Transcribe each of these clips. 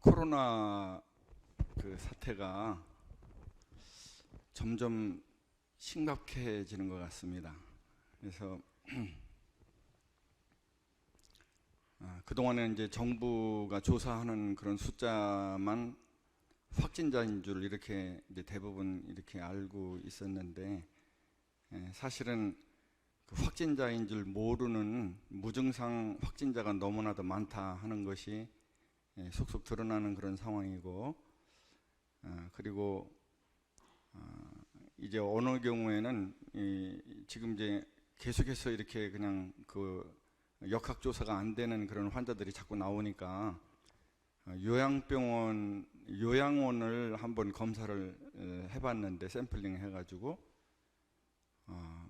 코로나 그 사태가 점점 심각해지는 것 같습니다. 그래서 그동안에 이제 정부가 조사하는 그런 숫자만 확진자인 줄 이렇게 이제 대부분 이렇게 알고 있었는데, 사실은 그 확진자인 줄 모르는 무증상 확진자가 너무나도 많다 하는 것이 속속 드러나는 그런 상황이고, 그리고 이제 어느 경우에는 지금 이제 계속해서 이렇게 그냥 그 역학조사가 안 되는 그런 환자들이 자꾸 나오니까 요양원을 한번 검사를 해봤는데, 샘플링 해가지고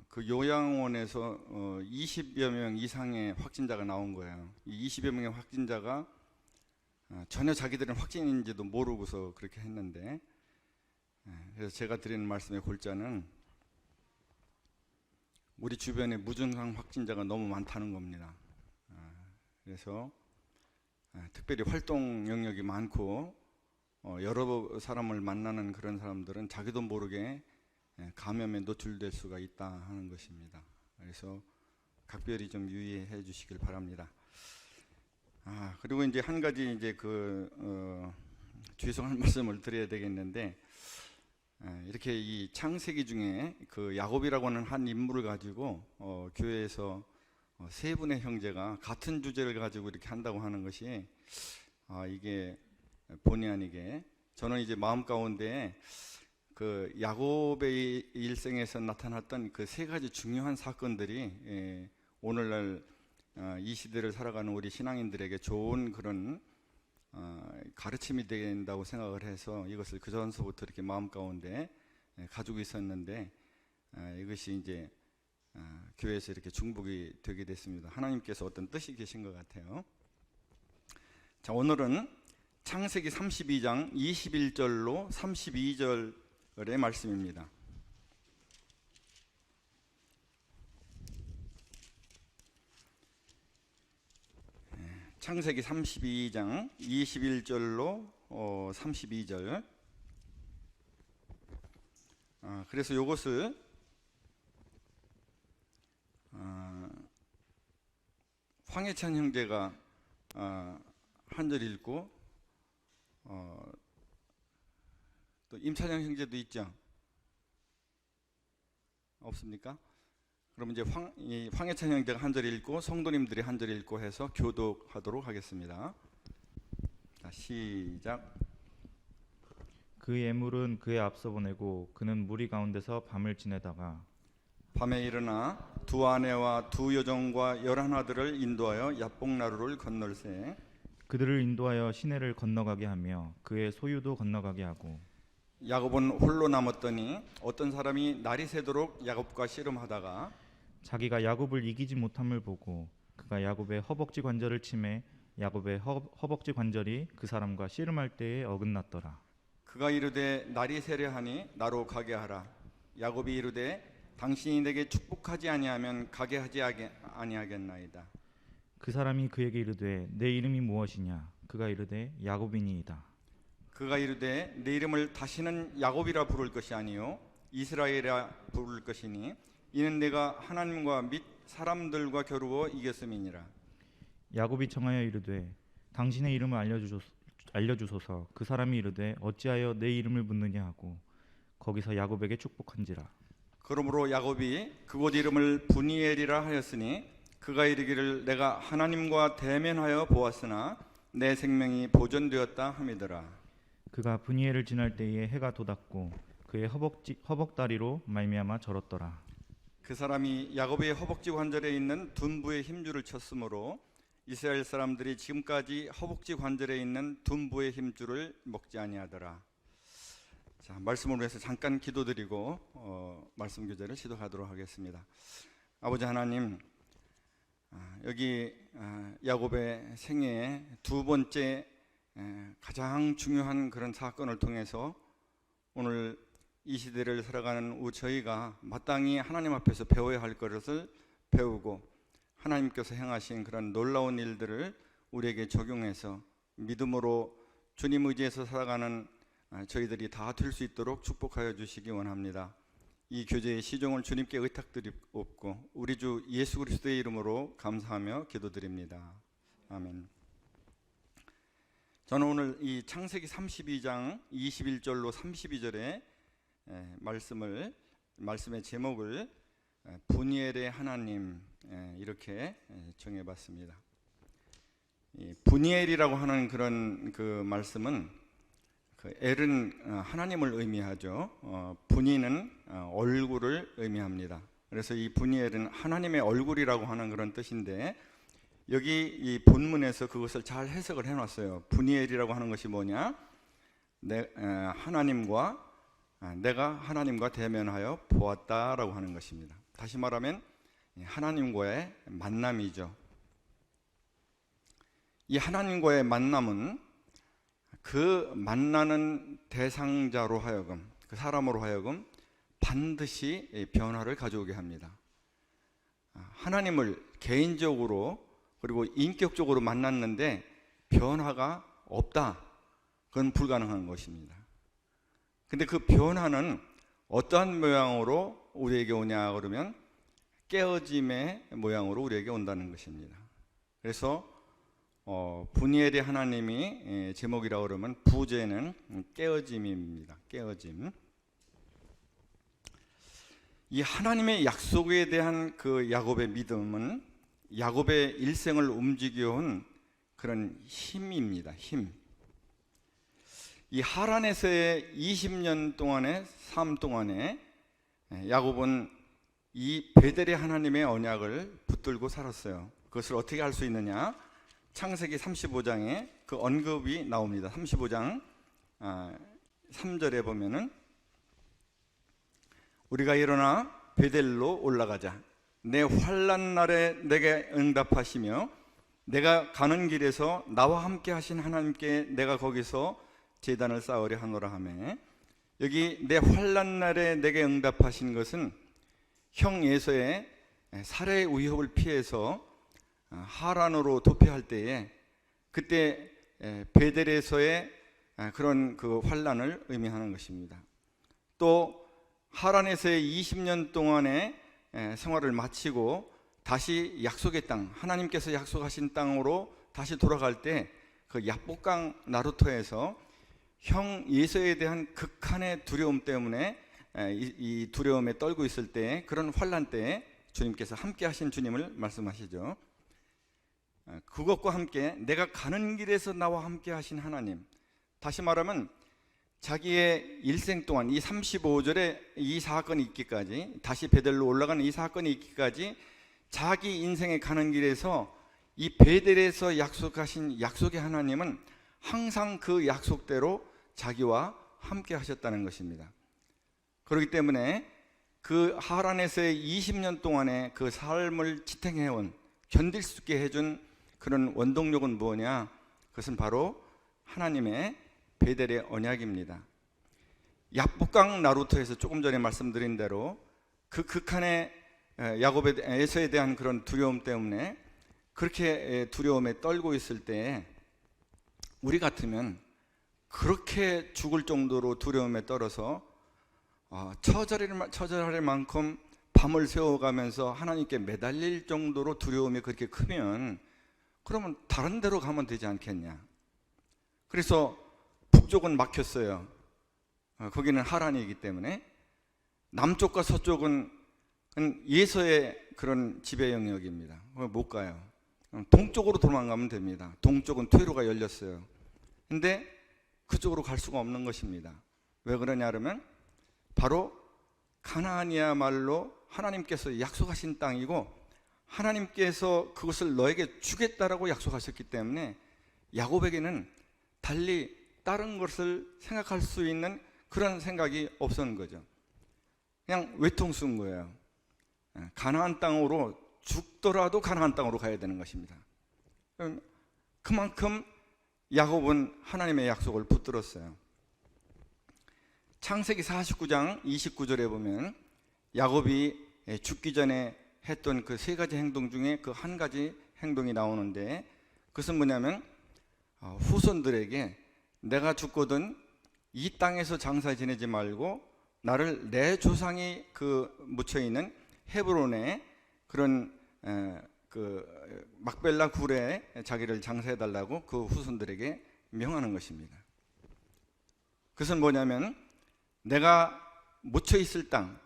그 요양원에서 20여 명 이상의 확진자가 나온 거예요. 이 20여 명의 확진자가 전혀 자기들은 확진인지도 모르고서 그렇게 했는데, 그래서 제가 드리는 말씀의 골자는 우리 주변에 무증상 확진자가 너무 많다는 겁니다. 그래서 특별히 활동 영역이 많고 여러 사람을 만나는 그런 사람들은 자기도 모르게 감염에 노출될 수가 있다 하는 것입니다. 그래서 각별히 좀 유의해 주시길 바랍니다. 그리고 이제 한 가지 이제 죄송한 말씀을 드려야 되겠는데, 이렇게 이 창세기 중에 그 야곱이라고 하는 한 인물을 가지고 교회에서 세 분의 형제가 같은 주제를 가지고 이렇게 한다고 하는 것이 이게 본의 아니게 저는 이제 마음 가운데 그 야곱의 일생에서 나타났던 그 세 가지 중요한 사건들이 오늘날 이 시대를 살아가는 우리 신앙인들에게 좋은 그런 가르침이 된다고 생각을 해서 이것을 그 전서부터 이렇게 마음 가운데 가지고 있었는데, 이것이 이제 교회에서 이렇게 중복이 되게 됐습니다. 하나님께서 어떤 뜻이 계신 것 같아요. 자, 오늘은 창세기 32장 21절로 32절의 말씀입니다. 창세기 32장 21절로 32절. 그래서 이것을 황해찬 형제가 한 절 읽고 또 임찬영 형제도 있죠? 없습니까? 그럼 이제 황해찬 형제가 한 절 읽고 성도님들이 한 절 읽고 해서 교독하도록 하겠습니다. 자, 시작. 그 예물은 그에 앞서 보내고 그는 무리 가운데서 밤을 지내다가 밤에 일어나 두 아내와 두 여종과 11아들을 인도하여 야복나루를 건널세 그들을 인도하여 시내를 건너가게 하며 그의 소유도 건너가게 하고, 야곱은 홀로 남았더니 어떤 사람이 날이 새도록 야곱과 씨름하다가 자기가 야곱을 이기지 못함을 보고 그가 야곱의 허벅지 관절을 치매 야곱의 허벅지 관절이 그 사람과 씨름할 때에 어긋났더라. 그가 이르되 날이 새려 하니 나로 가게 하라. 야곱이 이르되 당신이 내게 축복하지 아니하면 가게 하지 아니하겠나이다. 그 사람이 그에게 이르되 내 이름이 무엇이냐? 그가 이르되 야곱이니이다. 그가 이르되 내 이름을 다시는 야곱이라 부를 것이 아니요 이스라엘이라 부를 것이니 이는 내가 하나님과 및 사람들과 겨루어 이겼음이니라. 야곱이 청하여 이르되 당신의 이름을 알려주소서. 그 사람이 이르되 어찌하여 내 이름을 묻느냐 하고 거기서 야곱에게 축복한지라. 그러므로 야곱이 그곳 이름을 브니엘이라 하였으니 그가 이르기를 내가 하나님과 대면하여 보았으나 내 생명이 보존되었다 함이더라. 그가 브니엘을 지날 때에 해가 돋았고 그의 허벅다리로 말미암아 절었더라. 그 사람이 야곱의 허벅지 관절에 있는 둔부의 힘줄을 쳤으므로 이스라엘 사람들이 지금까지 허벅지 관절에 있는 둔부의 힘줄을 먹지 아니하더라. 자, 말씀을 위해서 잠깐 기도드리고 말씀 교제를 시도하도록 하겠습니다. 아버지 하나님, 여기 야곱의 생애의 두 번째 가장 중요한 그런 사건을 통해서 오늘 이 시대를 살아가는 저희가 마땅히 하나님 앞에서 배워야 할 것을 배우고 하나님께서 행하신 그런 놀라운 일들을 우리에게 적용해서 믿음으로 주님 의지해서 살아가는 저희들이 다 될 수 있도록 축복하여 주시기 원합니다. 이 교제의 시종을 주님께 의탁드리옵고 우리 주 예수 그리스도의 이름으로 감사하며 기도드립니다. 아멘. 저는 오늘 이 창세기 32장 21절로 32절의 말씀의 제목을 분이엘의 하나님 이렇게 정해봤습니다. 분이엘이라고 하는 그런 그 말씀은 그 엘은 하나님을 의미하죠. 분이는 얼굴을 의미합니다. 그래서 이 분이엘은 하나님의 얼굴이라고 하는 그런 뜻인데 여기 이 본문에서 그것을 잘 해석을 해놨어요. 분이엘이라고 하는 것이 뭐냐? 내가 하나님과 대면하여 보았다라고 하는 것입니다. 다시 말하면 하나님과의 만남이죠. 이 하나님과의 만남은 그 만나는 대상자로 하여금, 그 사람으로 하여금 반드시 변화를 가져오게 합니다. 하나님을 개인적으로 그리고 인격적으로 만났는데 변화가 없다. 그건 불가능한 것입니다. 근데 그 변화는 어떠한 모양으로 우리에게 오냐 그러면 깨어짐의 모양으로 우리에게 온다는 것입니다. 그래서 분이엘의 하나님이 제목이라고 그러면 부제는 깨어짐입니다. 깨어짐. 이 하나님의 약속에 대한 그 야곱의 믿음은 야곱의 일생을 움직여온 그런 힘입니다. 힘. 이 하란에서의 20년 동안의 삶 동안에 야곱은 이 베델의 하나님의 언약을 붙들고 살았어요. 그것을 어떻게 할 수 있느냐? 창세기 35장에 그 언급이 나옵니다. 35장 3절에 보면은 우리가 일어나 베델로 올라가자. 내 환난 날에 내게 응답하시며 내가 가는 길에서 나와 함께 하신 하나님께 내가 거기서 제단을 쌓으려 하노라 하며, 여기 내 환난 날에 내게 응답하신 것은 형 에서의 살해 위협을 피해서 하란으로 도피할 때에 그때 베델에서의 그런 그 환난을 의미하는 것입니다. 또 하란에서의 20년 동안의 생활을 마치고 다시 약속의 땅, 하나님께서 약속하신 땅으로 다시 돌아갈 때 그 야복강 나루토에서 형 예서에 대한 극한의 두려움 때문에 이 두려움에 떨고 있을 때, 그런 환난 때에 주님께서 함께 하신 주님을 말씀하시죠. 그것과 함께 내가 가는 길에서 나와 함께 하신 하나님, 다시 말하면 자기의 일생 동안 이 35절에 이 사건이 있기까지, 다시 베델로 올라가는 이 사건이 있기까지 자기 인생에 가는 길에서 이 베델에서 약속하신 약속의 하나님은 항상 그 약속대로 자기와 함께 하셨다는 것입니다. 그렇기 때문에 그 하란에서의 20년 동안의 그 삶을 지탱해온, 견딜 수 있게 해준 그런 원동력은 뭐냐? 그것은 바로 하나님의 베델의 언약입니다. 야복강 나루토에서 조금 전에 말씀드린 대로 그 극한의 야곱의 에서에 대한 그런 두려움 때문에 그렇게 두려움에 떨고 있을 때 우리 같으면 그렇게 죽을 정도로 두려움에 떨어서 처절할 만큼 밤을 새워가면서 하나님께 매달릴 정도로 두려움이 그렇게 크면 그러면 다른 데로 가면 되지 않겠냐. 그래서 북쪽은 막혔어요. 거기는 하란이기 때문에. 남쪽과 서쪽은 예서의 그런 지배 영역입니다. 못 가요. 동쪽으로 도망가면 됩니다. 동쪽은 퇴로가 열렸어요. 근데 그쪽으로 갈 수가 없는 것입니다. 왜 그러냐 그러면 바로 가나안이야말로 하나님께서 약속하신 땅이고 하나님께서 그것을 너에게 주겠다라고 약속하셨기 때문에 야곱에게는 달리 다른 것을 생각할 수 있는 그런 생각이 없었는 거죠. 그냥 외통 쓴 거예요. 가나안 땅으로 죽더라도 가나안 땅으로 가야 되는 것입니다. 그만큼 야곱은 하나님의 약속을 붙들었어요. 창세기 49장 29절에 보면 야곱이 죽기 전에 했던 그 세 가지 행동 중에 그 한 가지 행동이 나오는데, 그것은 뭐냐면 후손들에게 내가 죽거든 이 땅에서 장사 지내지 말고 나를 내 조상이 그 묻혀 있는 헤브론에 그런 그 막벨라 굴에 자기를 장사해 달라고 그 후손들에게 명하는 것입니다. 그것은 뭐냐면 내가 묻혀 있을 땅은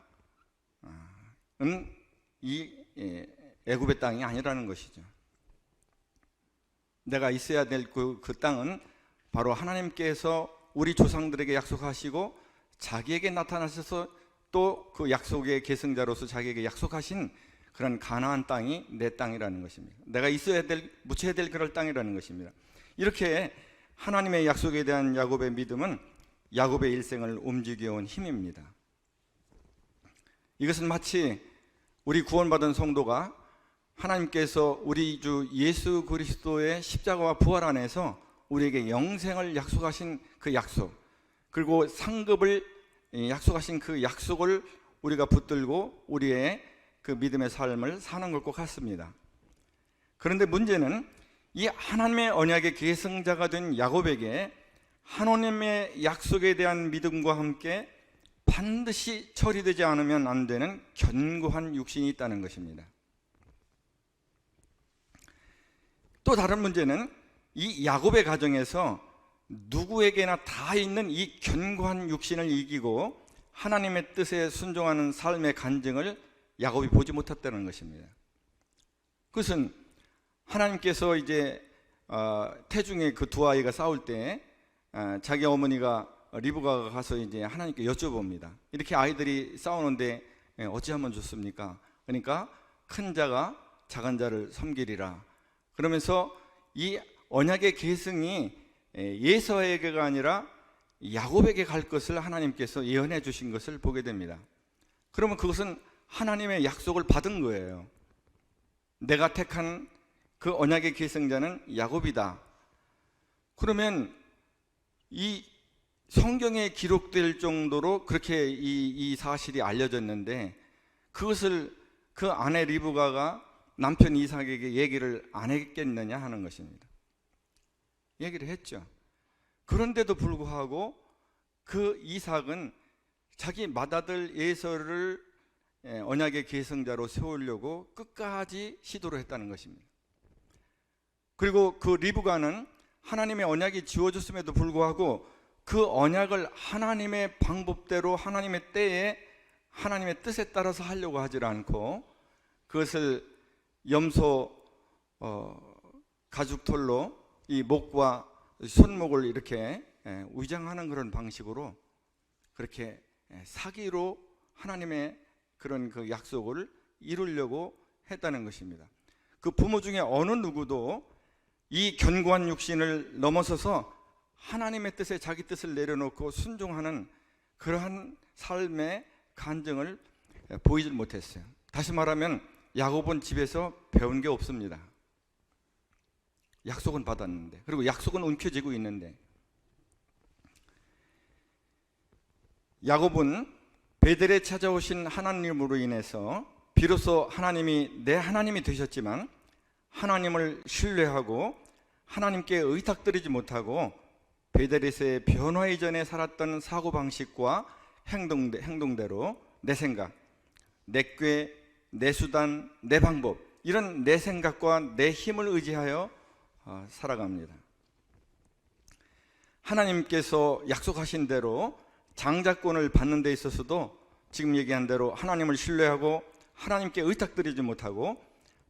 이 애굽의 땅이 아니라는 것이죠. 내가 있어야 될 그 땅은 바로 하나님께서 우리 조상들에게 약속하시고 자기에게 나타나셔서 또 그 약속의 계승자로서 자기에게 약속하신 그런 가나안 땅이 내 땅이라는 것입니다. 내가 있어야 될, 묻혀야 될 그럴 땅이라는 것입니다. 이렇게 하나님의 약속에 대한 야곱의 믿음은 야곱의 일생을 움직여온 힘입니다. 이것은 마치 우리 구원받은 성도가 하나님께서 우리 주 예수 그리스도의 십자가와 부활 안에서 우리에게 영생을 약속하신 그 약속, 그리고 상급을 약속하신 그 약속을 우리가 붙들고 우리의 그 믿음의 삶을 사는 것과 같습니다. 그런데 문제는 이 하나님의 언약의 계승자가 된 야곱에게 하나님의 약속에 대한 믿음과 함께 반드시 처리되지 않으면 안 되는 견고한 육신이 있다는 것입니다. 또 다른 문제는 이 야곱의 가정에서 누구에게나 다 있는 이 견고한 육신을 이기고 하나님의 뜻에 순종하는 삶의 간증을 야곱이 보지 못했다는 것입니다. 그것은 하나님께서 이제 태중에 그 두 아이가 싸울 때 자기 어머니가 리브가가 가서 이제 하나님께 여쭤봅니다. 이렇게 아이들이 싸우는데 어찌하면 좋습니까? 그러니까 큰 자가 작은 자를 섬기리라. 그러면서 이 언약의 계승이 예서에게가 아니라 야곱에게 갈 것을 하나님께서 예언해 주신 것을 보게 됩니다. 그러면 그것은 하나님의 약속을 받은 거예요. 내가 택한 그 언약의 계승자는 야곱이다. 그러면 이 성경에 기록될 정도로 그렇게 이 사실이 알려졌는데 그것을 그 아내 리브가가 남편 이삭에게 얘기를 안 했겠느냐 하는 것입니다. 얘기를 했죠. 그런데도 불구하고 그 이삭은 자기 맏아들 에서를 언약의 계승자로 세우려고 끝까지 시도를 했다는 것입니다. 그리고 그 리브가는 하나님의 언약이 지워졌음에도 불구하고 그 언약을 하나님의 방법대로 하나님의 때에 하나님의 뜻에 따라서 하려고 하지 않고 그것을 염소 가죽털로 이 목과 손목을 이렇게 위장하는 그런 방식으로 그렇게 사기로 하나님의 그런 그 약속을 이루려고 했다는 것입니다. 그 부모 중에 어느 누구도 이 견고한 육신을 넘어서서 하나님의 뜻에 자기 뜻을 내려놓고 순종하는 그러한 삶의 간증을 보이지 못했어요. 다시 말하면 야곱은 집에서 배운 게 없습니다. 약속은 받았는데, 그리고 약속은 움켜쥐고 있는데, 야곱은 베델에 찾아오신 하나님으로 인해서 비로소 하나님이 내 하나님이 되셨지만 하나님을 신뢰하고 하나님께 의탁드리지 못하고 베델에서의 변화 이전에 살았던 사고방식과 행동대로 내 생각, 내 꾀, 내 수단, 내 방법, 이런 내 생각과 내 힘을 의지하여 살아갑니다. 하나님께서 약속하신 대로 장자권을 받는 데 있어서도 지금 얘기한 대로 하나님을 신뢰하고 하나님께 의탁드리지 못하고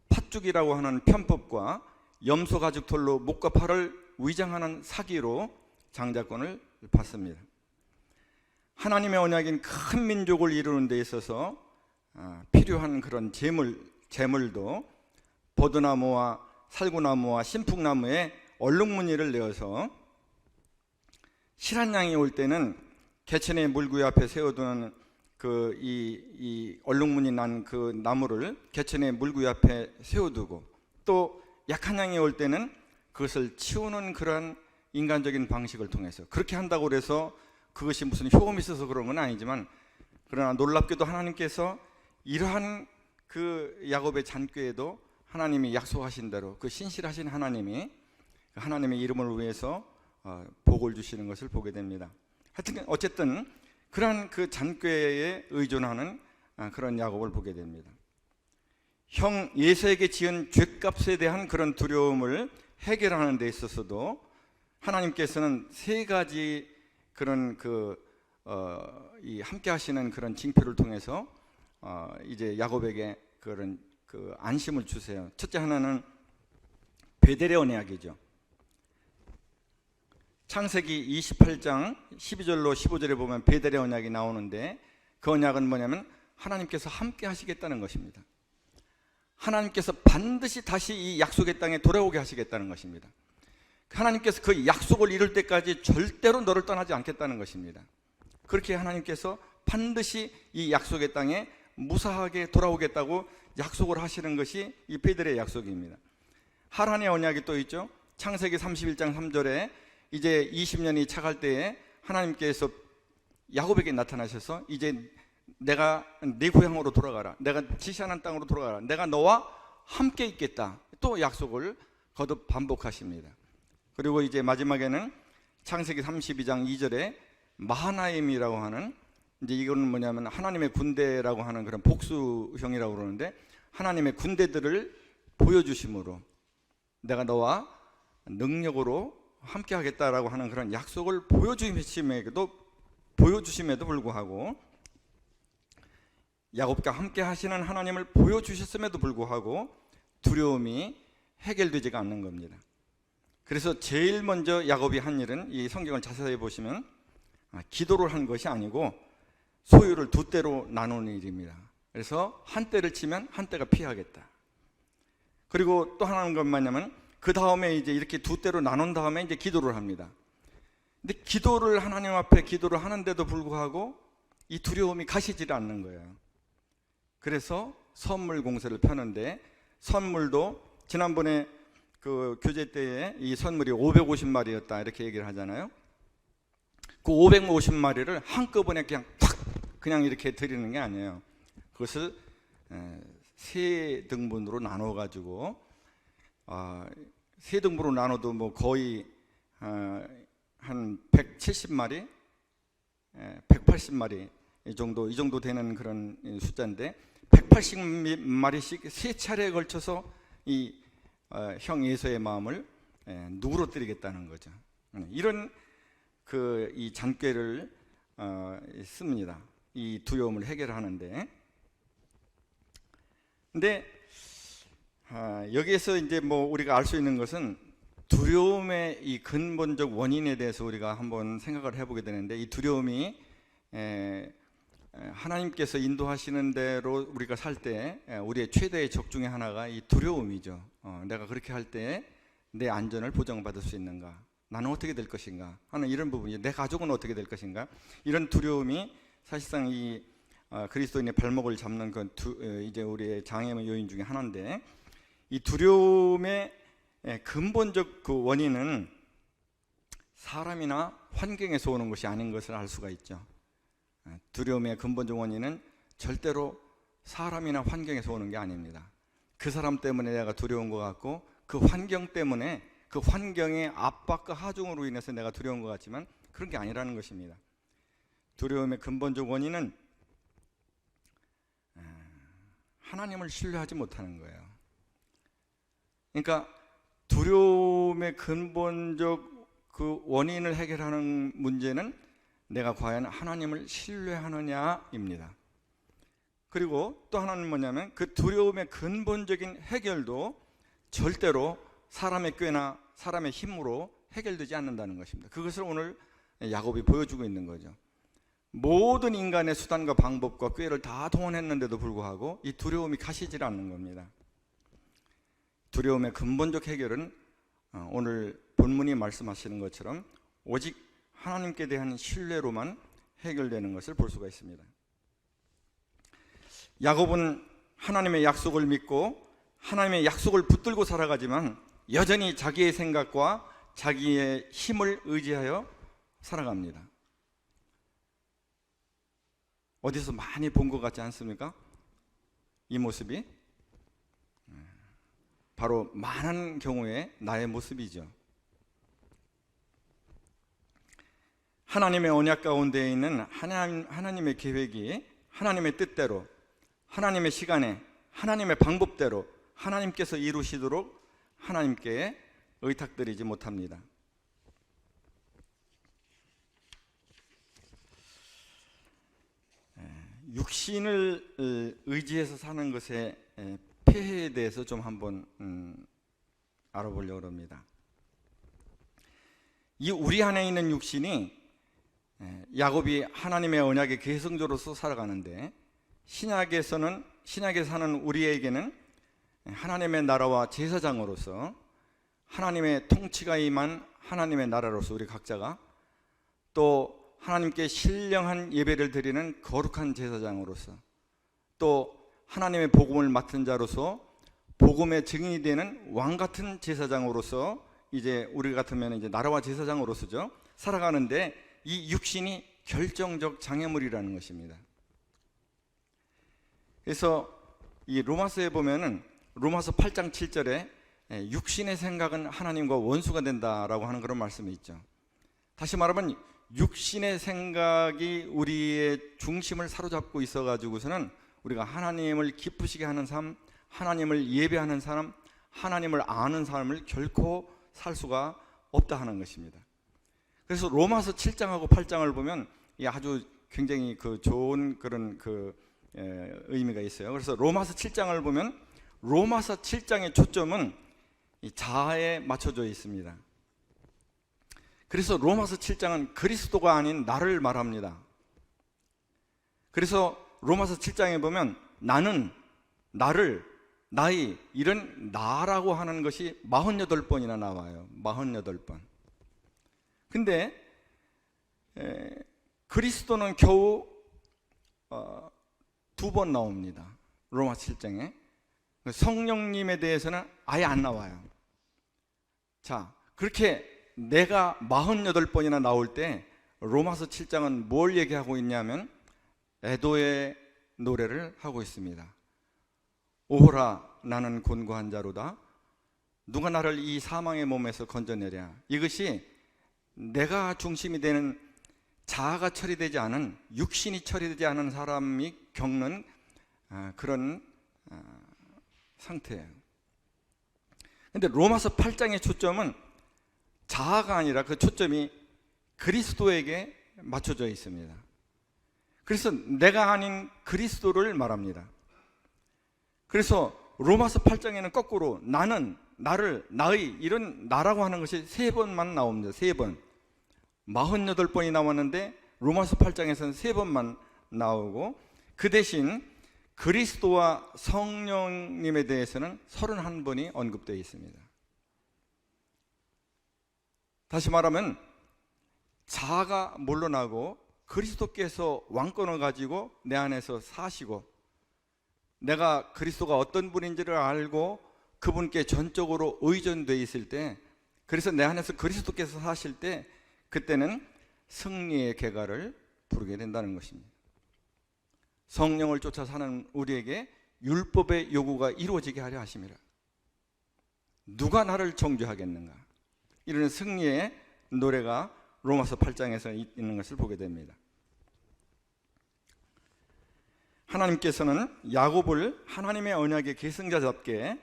팥죽이라고 하는 편법과 염소 가죽털로 목과 팔을 위장하는 사기로 장자권을 받습니다. 하나님의 언약인 큰 민족을 이루는 데 있어서 필요한 그런 재물도 버드나무와 살구나무와 신풍나무에 얼룩무늬를 내어서 실한 양이 올 때는 개천의 물구유 앞에 세워두는 이 얼룩무늬 난 그 나무를 개천의 물구유 앞에 세워두고, 또 약한 양이 올 때는 그것을 치우는 그러한 인간적인 방식을 통해서 그렇게 한다고 해서 그것이 무슨 효험이 있어서 그런 건 아니지만, 그러나 놀랍게도 하나님께서 이러한 그 야곱의 잔꾀에도 하나님이 약속하신 대로 그 신실하신 하나님이 하나님의 이름을 위해서 복을 주시는 것을 보게 됩니다. 하여튼 어쨌든 그러한 그 잔꾀에 의존하는 그런 야곱을 보게 됩니다. 형 에서에게 지은 죗값에 대한 그런 두려움을 해결하는 데 있어서도 하나님께서는 세 가지 그런 이 함께 하시는 그런 징표를 통해서 이제 야곱에게 그런 그 안심을 주세요. 첫째 하나는 베델의 언약이죠. 창세기 28장 12절로 15절에 보면 베델의 언약이 나오는데, 그 언약은 뭐냐면 하나님께서 함께 하시겠다는 것입니다. 하나님께서 반드시 다시 이 약속의 땅에 돌아오게 하시겠다는 것입니다. 하나님께서 그 약속을 이룰 때까지 절대로 너를 떠나지 않겠다는 것입니다. 그렇게 하나님께서 반드시 이 약속의 땅에 무사하게 돌아오겠다고 약속을 하시는 것이 이 베델의 약속입니다. 하란의 언약이 또 있죠. 창세기 31장 3절에 이제 20년이 차갈 때에 하나님께서 야곱에게 나타나셔서 이제 내가 네 고향으로 돌아가라, 내가 지시하는 땅으로 돌아가라, 내가 너와 함께 있겠다, 또 약속을 거듭 반복하십니다. 그리고 이제 마지막에는 창세기 32장 2절에 마하나임이라고 하는, 이제 이거는 뭐냐면 하나님의 군대라고 하는 그런 복수형이라고 그러는데, 하나님의 군대들을 보여주심으로 내가 너와 능력으로 함께 하겠다라고 하는 그런 약속을 보여주심에도 불구하고, 야곱과 함께 하시는 하나님을 보여주셨음에도 불구하고 두려움이 해결되지가 않는 겁니다. 그래서 제일 먼저 야곱이 한 일은, 이 성경을 자세히 보시면 기도를 한 것이 아니고 소유를 두 때로 나누는 일입니다. 그래서 한 때를 치면 한 때가 피하겠다. 그리고 또 하나는 건 뭐냐면, 그 다음에 이제 이렇게 두 때로 나눈 다음에 이제 기도를 합니다. 근데 기도를 하나님 앞에 기도를 하는데도 불구하고 이 두려움이 가시질 않는 거예요. 그래서 선물 공세를 펴는데, 선물도 지난번에 그 교제 때에 이 선물이 550마리였다 이렇게 얘기를 하잖아요. 그 550마리를 한꺼번에 그냥 탁 그냥 이렇게 드리는 게 아니에요. 그것을 세 등분으로 나눠 가지고 세 등분으로 나눠도 뭐 거의 한 170마리, 180마리 이 정도 되는 그런 숫자인데, 180마리씩 세 차례에 걸쳐서 이 형 에서의 마음을 누그러뜨리겠다는 거죠. 이런 이 잔꾀를 씁니다. 이 두려움을 해결하는데. 근데 여기에서 이제 뭐 우리가 알 수 있는 것은, 두려움의 이 근본적 원인에 대해서 우리가 한번 생각을 해보게 되는데, 이 두려움이 하나님께서 인도하시는 대로 우리가 살 때 우리의 최대의 적 중에 하나가 이 두려움이죠. 내가 그렇게 할 때 내 안전을 보장받을 수 있는가, 나는 어떻게 될 것인가 하는 이런 부분이, 내 가족은 어떻게 될 것인가, 이런 두려움이 사실상 이 그리스도인의 발목을 잡는 이제 우리의 장애의 요인 중에 하나인데, 이 두려움의 근본적 그 원인은 사람이나 환경에서 오는 것이 아닌 것을 알 수가 있죠. 두려움의 근본적 원인은 절대로 사람이나 환경에서 오는 게 아닙니다. 그 사람 때문에 내가 두려운 것 같고, 그 환경 때문에, 그 환경의 압박과 하중으로 인해서 내가 두려운 것 같지만 그런 게 아니라는 것입니다. 두려움의 근본적 원인은 하나님을 신뢰하지 못하는 거예요. 그러니까 두려움의 근본적 그 원인을 해결하는 문제는 내가 과연 하나님을 신뢰하느냐입니다. 그리고 또 하나는 뭐냐면, 그 두려움의 근본적인 해결도 절대로 사람의 꾀나 사람의 힘으로 해결되지 않는다는 것입니다. 그것을 오늘 야곱이 보여주고 있는 거죠. 모든 인간의 수단과 방법과 꾀를 다 동원했는데도 불구하고 이 두려움이 가시질 않는 겁니다. 두려움의 근본적 해결은 오늘 본문이 말씀하시는 것처럼 오직 하나님께 대한 신뢰로만 해결되는 것을 볼 수가 있습니다. 야곱은 하나님의 약속을 믿고 하나님의 약속을 붙들고 살아가지만 여전히 자기의 생각과 자기의 힘을 의지하여 살아갑니다. 어디서 많이 본 것 같지 않습니까? 이 모습이 바로 많은 경우에 나의 모습이죠. 하나님의 언약 가운데 있는 하나님의 계획이 하나님의 뜻대로, 하나님의 시간에, 하나님의 방법대로 하나님께서 이루시도록 하나님께 의탁드리지 못합니다. 육신을 의지해서 사는 것의 폐해에 대해서 좀 한번 알아보려고 합니다. 이 우리 안에 있는 육신이 야곱이 하나님의 언약의 계승자로서 살아가는데, 신약에 사는 우리에게는 하나님의 나라와 제사장으로서, 하나님의 통치가 임한 하나님의 나라로서 우리 각자가, 또 하나님께 신령한 예배를 드리는 거룩한 제사장으로서, 또 하나님의 복음을 맡은 자로서 복음의 증인이 되는 왕 같은 제사장으로서, 이제 우리 같으면 이제 나라와 제사장으로서죠, 살아가는데, 이 육신이 결정적 장애물이라는 것입니다. 그래서 이 로마서에 보면은 로마서 8장 7절에 육신의 생각은 하나님과 원수가 된다라고 하는 그런 말씀이 있죠. 다시 말하면 육신의 생각이 우리의 중심을 사로잡고 있어 가지고서는 우리가 하나님을 기쁘시게 하는 삶, 하나님을 예배하는 사람, 하나님을 아는 삶을 결코 살 수가 없다 하는 것입니다. 그래서 로마서 7장하고 8장을 보면 아주 굉장히 좋은 그런 의미가 있어요. 그래서 로마서 7장을 보면 로마서 7장의 초점은 이 자아에 맞춰져 있습니다. 그래서 로마서 7장은 그리스도가 아닌 나를 말합니다. 그래서 로마서 7장에 보면 나는, 나를, 나이, 이런 나라고 하는 것이 48번이나 나와요. 48번. 근데 그리스도는 겨우 2번 나옵니다. 로마서 7장에. 성령님에 대해서는 아예 안 나와요. 자, 그렇게 내가 48번이나 나올 때 로마서 7장은 뭘 얘기하고 있냐면 애도의 노래를 하고 있습니다. 오호라, 나는 곤고한 자로다. 누가 나를 이 사망의 몸에서 건져내랴. 이것이 내가 중심이 되는, 자아가 처리되지 않은, 육신이 처리되지 않은 사람이 겪는 그런 상태예요. 근데 로마서 8장의 초점은 자아가 아니라 그 초점이 그리스도에게 맞춰져 있습니다. 그래서 내가 아닌 그리스도를 말합니다. 그래서 로마서 8장에는 거꾸로 나는, 나를, 나의, 이런 나라고 하는 것이 3번만 나옵니다. 3번. 48번이 나왔는데 로마서 8장에서는 3번만 나오고, 그 대신 그리스도와 성령님에 대해서는 31번이 언급되어 있습니다. 다시 말하면 자아가 물러나고 그리스도께서 왕권을 가지고 내 안에서 사시고, 내가 그리스도가 어떤 분인지를 알고 그분께 전적으로 의존되어 있을 때, 그래서 내 안에서 그리스도께서 사실 때, 그때는 승리의 계가를 부르게 된다는 것입니다. 성령을 쫓아 사는 우리에게 율법의 요구가 이루어지게 하려 하심이라. 누가 나를 정죄하겠는가? 이런 승리의 노래가 로마서 8장에서 있는 것을 보게 됩니다. 하나님께서는 야곱을 하나님의 언약의 계승자답게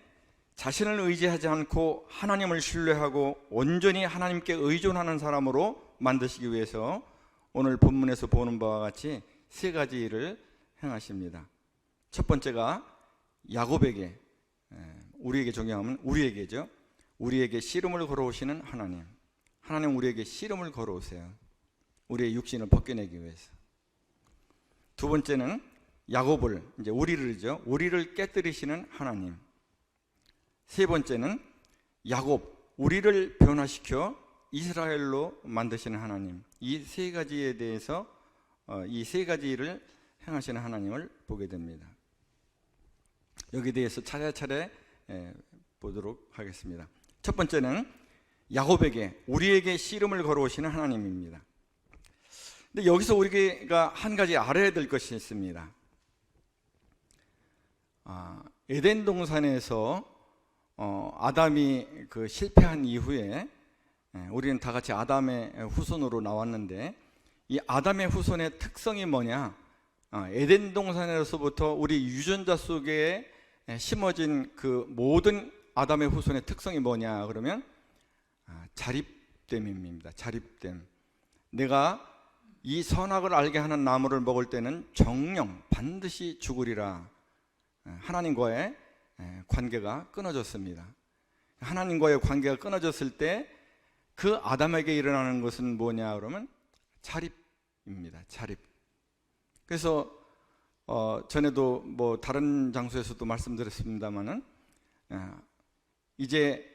자신을 의지하지 않고 하나님을 신뢰하고 온전히 하나님께 의존하는 사람으로 만드시기 위해서 오늘 본문에서 보는 바와 같이 3가지 일을 행하십니다. 첫 번째가 야곱에게, 우리에게 적용하면 우리에게죠. 우리에게 씨름을 걸어오시는 하나님. 하나님 우리에게 씨름을 걸어오세요. 우리의 육신을 벗겨내기 위해서. 두 번째는 야곱을, 이제 우리를 깨뜨리시는 하나님. 세 번째는 야곱, 우리를 변화시켜 이스라엘로 만드시는 하나님. 이 3가지에 대해서 이 3가지 일을 행하시는 하나님을 보게 됩니다. 여기에 대해서 차례차례 보도록 하겠습니다. 첫 번째는 야곱에게, 우리에게 씨름을 걸어오시는 하나님입니다. 근데 여기서 우리가 한 가지 알아야 될 것이 있습니다. 에덴 동산에서 아담이 실패한 이후에 우리는 다 같이 아담의 후손으로 나왔는데, 이 아담의 후손의 특성이 뭐냐? 에덴 동산에서부터 우리 유전자 속에 심어진 그 모든 아담의 후손의 특성이 뭐냐? 그러면 자립됨입니다. 자립됨. 내가 이 선악을 알게 하는 나무를 먹을 때는 정령 반드시 죽으리라. 하나님과의 관계가 끊어졌습니다. 하나님과의 관계가 끊어졌을 때 그 아담에게 일어나는 것은 뭐냐 그러면 자립입니다. 자립. 그래서 전에도 뭐 다른 장소에서도 말씀드렸습니다마는 이제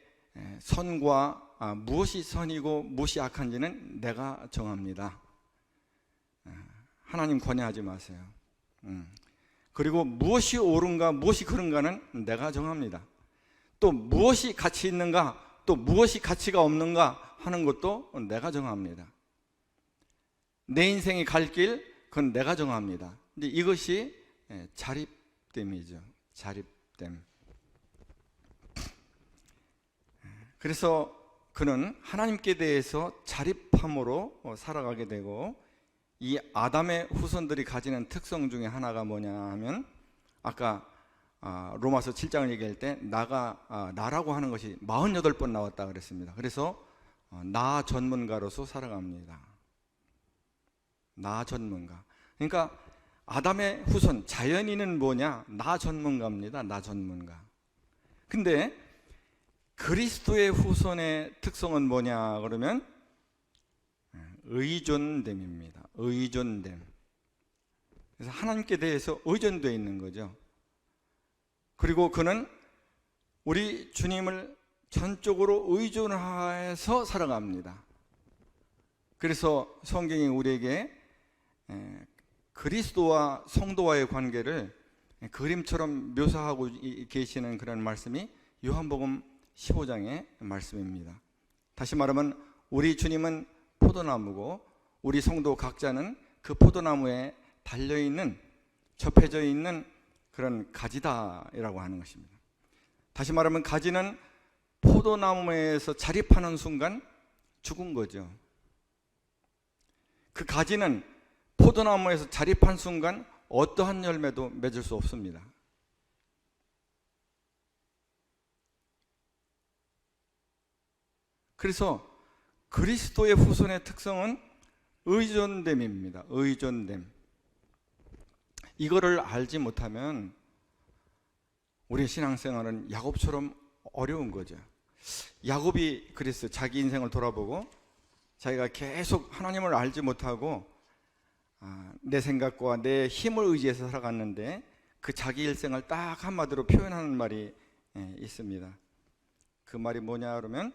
선과 무엇이 선이고 무엇이 악한지는 내가 정합니다. 하나님 관여하지 마세요. 그리고 무엇이 옳은가 무엇이 그른가는 내가 정합니다. 또 무엇이 가치 있는가 또 무엇이 가치가 없는가 하는 것도 내가 정합니다. 내 인생이 갈 길 그건 내가 정합니다. 근데 이것이 자립됨이죠. 자립됨. 그래서 그는 하나님께 대해서 자립함으로 살아가게 되고, 이 아담의 후손들이 가지는 특성 중에 하나가 뭐냐 하면, 아까 로마서 7장을 얘기할 때 나라고 하는 것이 48번 나왔다 그랬습니다. 그래서 나 전문가로서 살아갑니다. 나 전문가. 그러니까 아담의 후손 자연인은 뭐냐? 나 전문가입니다. 나 전문가. 근데 그리스도의 후손의 특성은 뭐냐 그러면 의존됨입니다. 의존됨. 그래서 하나님께 대해서 의존되어 있는 거죠. 그리고 그는 우리 주님을 전적으로 의존해서 살아갑니다. 그래서 성경이 우리에게 그리스도와 성도와의 관계를 그림처럼 묘사하고 계시는 그런 말씀이 요한복음 15장의 말씀입니다. 다시 말하면 우리 주님은 포도나무고 우리 성도 각자는 그 포도나무에 달려있는, 접해져 있는 그런 가지다라고 하는 것입니다. 다시 말하면 가지는 포도나무에서 자립하는 순간 죽은 거죠. 그 가지는 포도나무에서 자립한 순간 어떠한 열매도 맺을 수 없습니다. 그래서 그리스도의 후손의 특성은 의존됨입니다. 의존됨. 이거를 알지 못하면 우리의 신앙생활은 야곱처럼 어려운 거죠. 야곱이 그랬어요. 자기 인생을 돌아보고 자기가 계속 하나님을 알지 못하고 내 생각과 내 힘을 의지해서 살아갔는데 그 자기 일생을 딱 한마디로 표현하는 말이 있습니다. 그 말이 뭐냐 그러면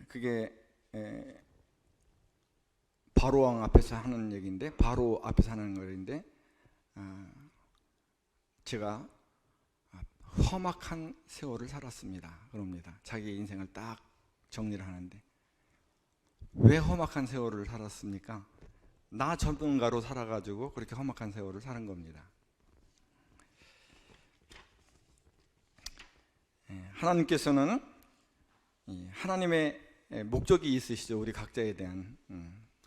그게 바로왕 앞에서 하는 얘기인데, 바로 앞에서 하는 말인데, 제가 험악한 세월을 살았습니다 그럽니다. 자기 인생을 딱 정리를 하는데, 왜 험악한 세월을 살았습니까? 나 전문가로 살아가지고 그렇게 험악한 세월을 사는 겁니다. 하나님께서는 하나님의 목적이 있으시죠. 우리 각자에 대한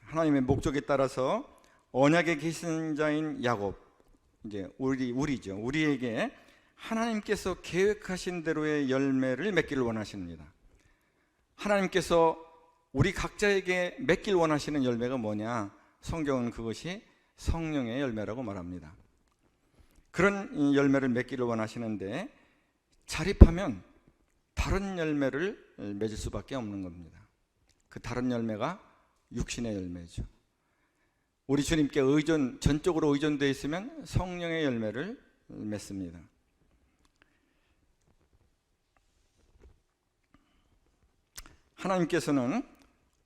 하나님의 목적에 따라서 언약의 계승자인 야곱, 이제 우리죠. 우리에게 하나님께서 계획하신 대로의 열매를 맺기를 원하십니다. 하나님께서 우리 각자에게 맺길 원하시는 열매가 뭐냐? 성경은 그것이 성령의 열매라고 말합니다. 그런 열매를 맺기를 원하시는데, 자립하면 다른 열매를 맺을 수밖에 없는 겁니다. 그 다른 열매가 육신의 열매죠. 우리 주님께 전적으로 의존되어 있으면 성령의 열매를 맺습니다. 하나님께서는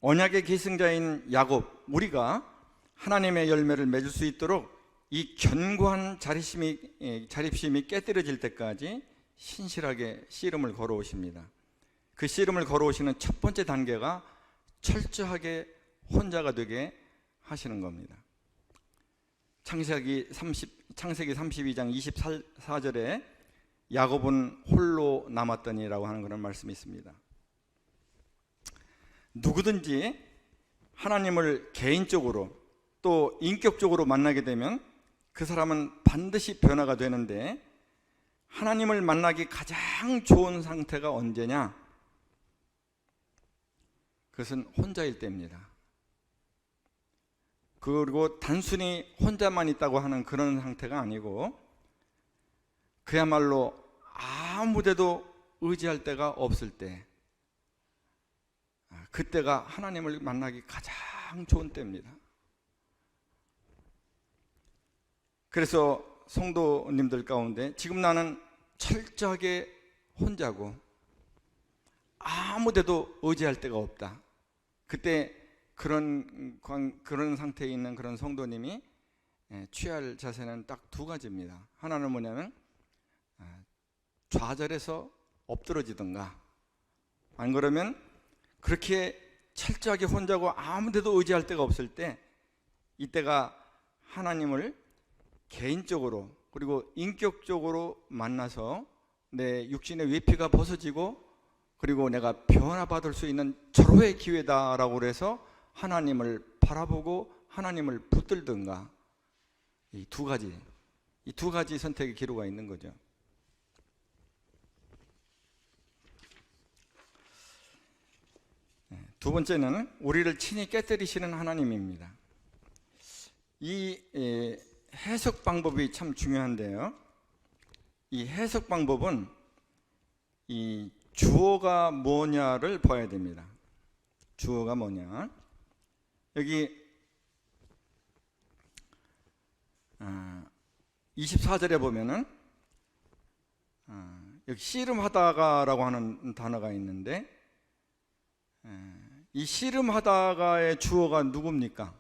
언약의 계승자인 야곱, 우리가 하나님의 열매를 맺을 수 있도록 이 견고한 자립심이 깨뜨려질 때까지 신실하게 씨름을 걸어오십니다. 그 씨름을 걸어오시는 첫 번째 단계가 철저하게 혼자가 되게 하시는 겁니다. 창세기 32장 24절에 야곱은 홀로 남았더니라고 하는 그런 말씀이 있습니다. 누구든지 하나님을 개인적으로 또 인격적으로 만나게 되면 그 사람은 반드시 변화가 되는데, 하나님을 만나기 가장 좋은 상태가 언제냐? 그것은 혼자일 때입니다. 그리고 단순히 혼자만 있다고 하는 그런 상태가 아니고, 그야말로 아무데도 의지할 데가 없을 때, 그때가 하나님을 만나기 가장 좋은 때입니다. 그래서 성도님들 가운데 지금 나는 철저하게 혼자고 아무데도 의지할 데가 없다, 그때 그런 상태에 있는 그런 성도님이 취할 자세는 딱 두 가지입니다. 하나는 뭐냐면 좌절해서 엎드러지든가, 안 그러면 그렇게 철저하게 혼자고 아무데도 의지할 데가 없을 때, 이때가 하나님을 개인적으로 그리고 인격적으로 만나서 내 육신의 외피가 벗어지고 그리고 내가 변화받을 수 있는 절호의 기회다라고 해서 하나님을 바라보고 하나님을 붙들든가, 이 두 가지 선택의 기로가 있는 거죠. 두 번째는 우리를 친히 깨뜨리시는 하나님입니다. 이 해석 방법이 참 중요한데요, 이 해석 방법은 이 주어가 뭐냐를 봐야 됩니다. 주어가 뭐냐. 여기 24절에 보면은 여기 씨름하다가라고 하는 단어가 있는데, 이 씨름하다가의 주어가 누굽니까?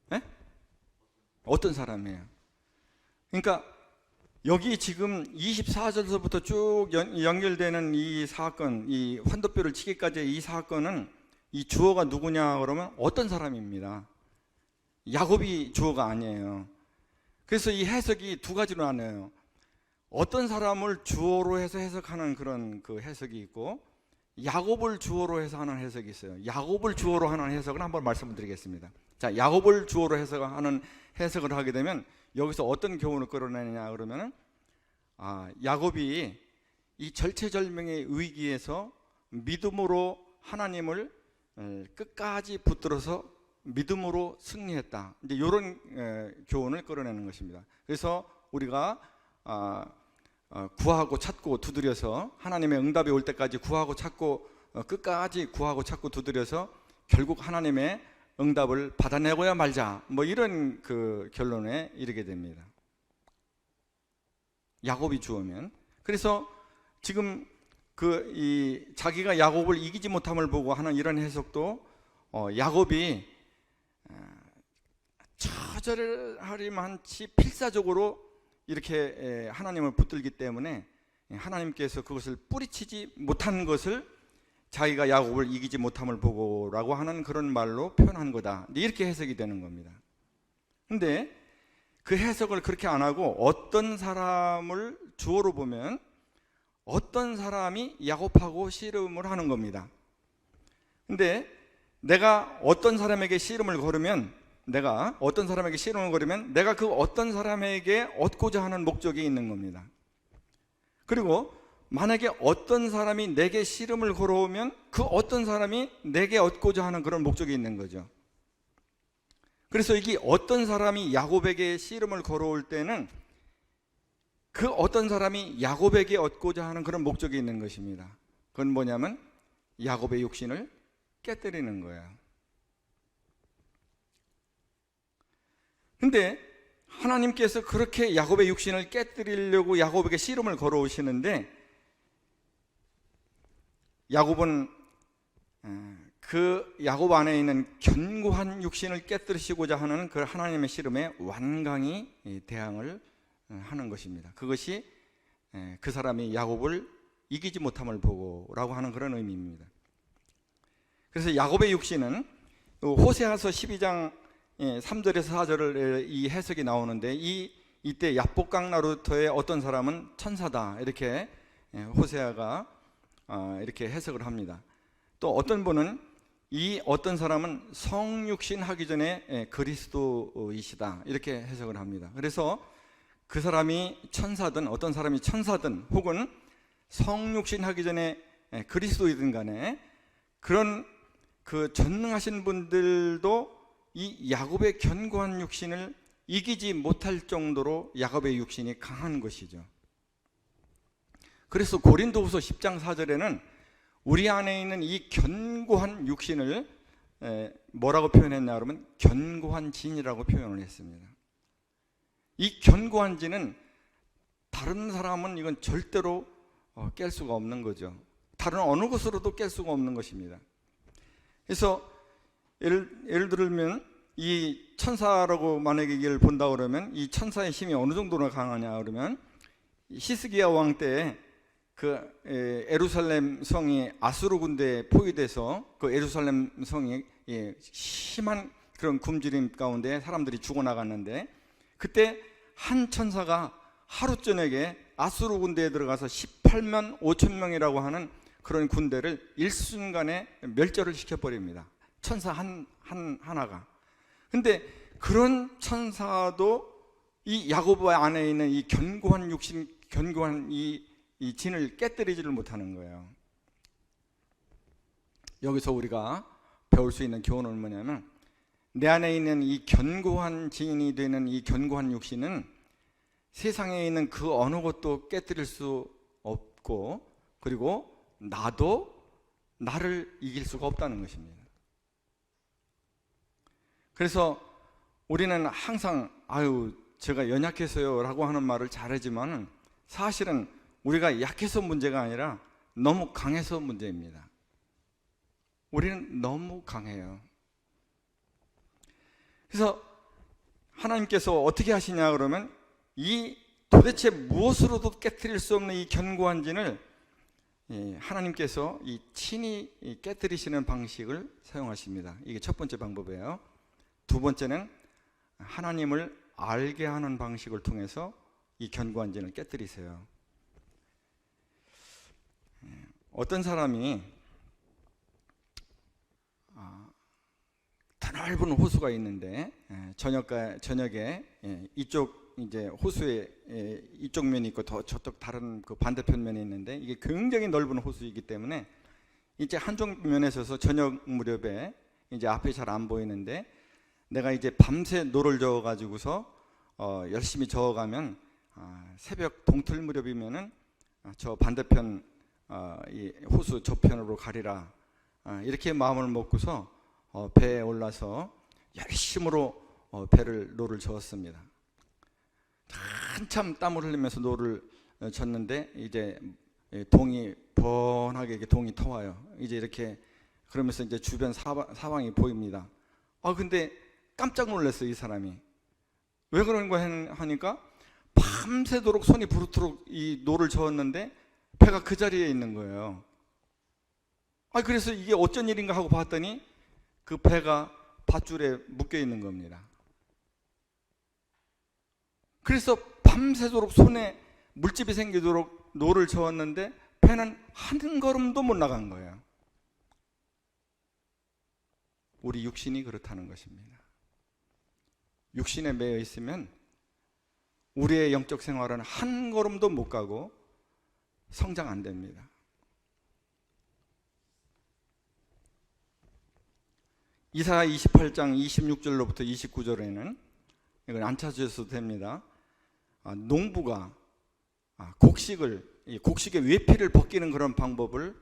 네? 어떤 사람이에요? 그러니까 여기 지금 24절서부터 쭉 연결되는 이 사건, 이 환도뼈를 치기까지의 이 사건은 이 주어가 누구냐 그러면 어떤 사람입니다. 야곱이 주어가 아니에요. 그래서 이 해석이 두 가지로 나눠요. 어떤 사람을 주어로 해서 해석하는 그런 그 해석이 있고, 야곱을 주어로 해서 하는 해석이 있어요. 야곱을 주어로 하는 해석은 한번 말씀을 드리겠습니다. 자, 야곱을 주어로 해석하는 해석을 하게 되면 여기서 어떤 교훈을 끌어내느냐 그러면은, 야곱이 이 절체절명의 위기에서 믿음으로 하나님을 끝까지 붙들어서 믿음으로 승리했다, 이제 이런 교훈을 끌어내는 것입니다. 그래서 우리가 구하고 찾고 두드려서 하나님의 응답이 올 때까지 구하고 찾고 끝까지 구하고 찾고 두드려서 결국 하나님의 응답을 받아내고야 말자, 뭐 이런 그 결론에 이르게 됩니다. 야곱이 주어면. 그래서 지금 자기가 야곱을 이기지 못함을 보고 하는 이런 해석도, 야곱이 처절하리만치 필사적으로 이렇게 하나님을 붙들기 때문에 하나님께서 그것을 뿌리치지 못한 것을 자기가 야곱을 이기지 못함을 보고라고 하는 그런 말로 표현한 거다, 이렇게 해석이 되는 겁니다. 근데 그 해석을 그렇게 안 하고 어떤 사람을 주어로 보면 어떤 사람이 야곱하고 씨름을 하는 겁니다. 근데 내가 어떤 사람에게 씨름을 걸으면 내가 그 어떤 사람에게 얻고자 하는 목적이 있는 겁니다. 그리고 만약에 어떤 사람이 내게 씨름을 걸어오면 그 어떤 사람이 내게 얻고자 하는 그런 목적이 있는 거죠. 그래서 이게 어떤 사람이 야곱에게 씨름을 걸어올 때는 그 어떤 사람이 야곱에게 얻고자 하는 그런 목적이 있는 것입니다. 그건 뭐냐면 야곱의 육신을 깨뜨리는 거예요. 근데 하나님께서 그렇게 야곱의 육신을 깨뜨리려고 야곱에게 씨름을 걸어오시는데, 야곱은 그 야곱 안에 있는 견고한 육신을 깨뜨리시고자 하는 그 하나님의 씨름에 완강히 대항을 하는 것입니다. 그것이 그 사람이 야곱을 이기지 못함을 보고라고 하는 그런 의미입니다. 그래서 야곱의 육신은 호세아서 12장 3절에서 4절을 이 해석이 나오는데, 이때 야복강나루터의 어떤 사람은 천사다, 이렇게 호세아가 이렇게 해석을 합니다. 또 어떤 분은 이 어떤 사람은 성육신 하기 전에 그리스도이시다 이렇게 해석을 합니다. 그래서 그 사람이 천사든 어떤 사람이 천사든 혹은 성육신 하기 전에 그리스도이든 간에 그런 그 전능하신 분들도 이 야곱의 견고한 육신을 이기지 못할 정도로 야곱의 육신이 강한 것이죠. 그래서 고린도후서 10장 4절에는 우리 안에 있는 이 견고한 육신을 뭐라고 표현했냐 그러면 견고한 진이라고 표현을 했습니다. 이 견고한 진은 다른 사람은 이건 절대로 깰 수가 없는 거죠. 다른 어느 것으로도 깰 수가 없는 것입니다. 그래서 예를 들면 이 천사라고 만약에 이걸 본다 그러면 이 천사의 힘이 어느 정도나 강하냐 그러면 히스기야 왕 때 그 예루살렘 성이 아수르 군대에 포위돼서 그 예루살렘 성이 심한 그런 굶주림 가운데 사람들이 죽어나갔는데 그때 한 천사가 하루 저녁에 아수르 군대에 들어가서 18만 5천 명이라고 하는 그런 군대를 일순간에 멸절을 시켜버립니다. 천사 하나가. 근데 그런 천사도 이 야곱 안에 있는 이 견고한 육신, 견고한 이 진을 깨뜨리지를 못하는 거예요. 여기서 우리가 배울 수 있는 교훈은 뭐냐면 내 안에 있는 이 견고한 진이 되는 이 견고한 육신은 세상에 있는 그 어느 것도 깨뜨릴 수 없고 그리고 나도 나를 이길 수가 없다는 것입니다. 그래서 우리는 항상 아유 제가 연약해서요 라고 하는 말을 잘하지만 사실은 우리가 약해서 문제가 아니라 너무 강해서 문제입니다. 우리는 너무 강해요. 그래서 하나님께서 어떻게 하시냐 그러면 이 도대체 무엇으로도 깨뜨릴 수 없는 이 견고한 진을 하나님께서 이 친히 깨뜨리시는 방식을 사용하십니다. 이게 첫 번째 방법이에요. 두 번째는 하나님을 알게 하는 방식을 통해서 이 견고한 진을 깨뜨리세요. 어떤 사람이 넓은 호수가 있는데 저녁에 이쪽 이제 호수의 이쪽 면이 있고 저쪽 다른 그 반대편 면이 있는데 이게 굉장히 넓은 호수이기 때문에 이제 한쪽 면에 서서 저녁 무렵에 이제 앞이 잘 안 보이는데 내가 이제 밤새 노를 저어 가지고서 열심히 저어가면 새벽 동틀 무렵이면은 저 반대편 이 호수 저편으로 가리라 이렇게 마음을 먹고서 배에 올라서 열심으로 노를 저었습니다. 한참 땀을 흘리면서 노를 젓는데 이제 동이 번하게 이렇게 동이 터와요. 이제 이렇게 그러면서 이제 주변 사방이 보입니다. 근데 깜짝 놀랐어요. 이 사람이 왜 그런 거 하니까 밤새도록 손이 부르도록 이 노를 저었는데 배가 그 자리에 있는 거예요. 그래서 이게 어쩐 일인가 하고 봤더니 그 배가 밧줄에 묶여 있는 겁니다. 그래서 밤새도록 손에 물집이 생기도록 노를 저었는데 배는 한 걸음도 못 나간 거예요. 우리 육신이 그렇다는 것입니다. 육신에 매여 있으면 우리의 영적 생활은 한 걸음도 못 가고 성장 안 됩니다. 이사야 28장 26절로부터 29절에는 이건 안 찾으셔도 됩니다. 농부가 곡식의 외피를 벗기는 그런 방법을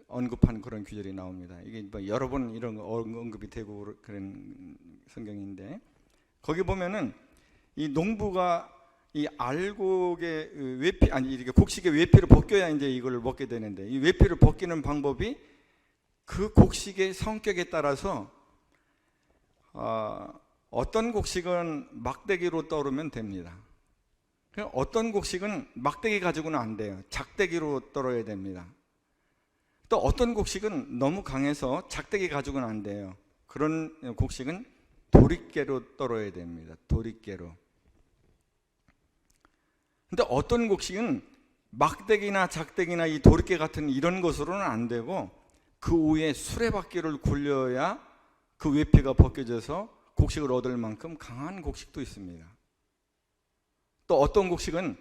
언급한 그런 구절이 나옵니다. 이게 여러 번 이런 언급이 되고 그런 성경인데 거기 보면은 이 농부가 이 알곡의 외피 이렇게 곡식의 외피를 벗겨야 이제 이걸 먹게 되는데 이 외피를 벗기는 방법이 그 곡식의 성격에 따라서 어떤 곡식은 막대기로 떨으면 됩니다. 어떤 곡식은 막대기 가지고는 안 돼요. 작대기로 떨어야 됩니다. 또 어떤 곡식은 너무 강해서 작대기 가지고는 안 돼요. 그런 곡식은 도리깨로 떨어야 됩니다. 도리깨로. 근데 어떤 곡식은 막대기나 작대기나 이 도리깨 같은 이런 것으로는 안 되고 그 후에 수레바퀴를 굴려야 그 외피가 벗겨져서 곡식을 얻을 만큼 강한 곡식도 있습니다. 또 어떤 곡식은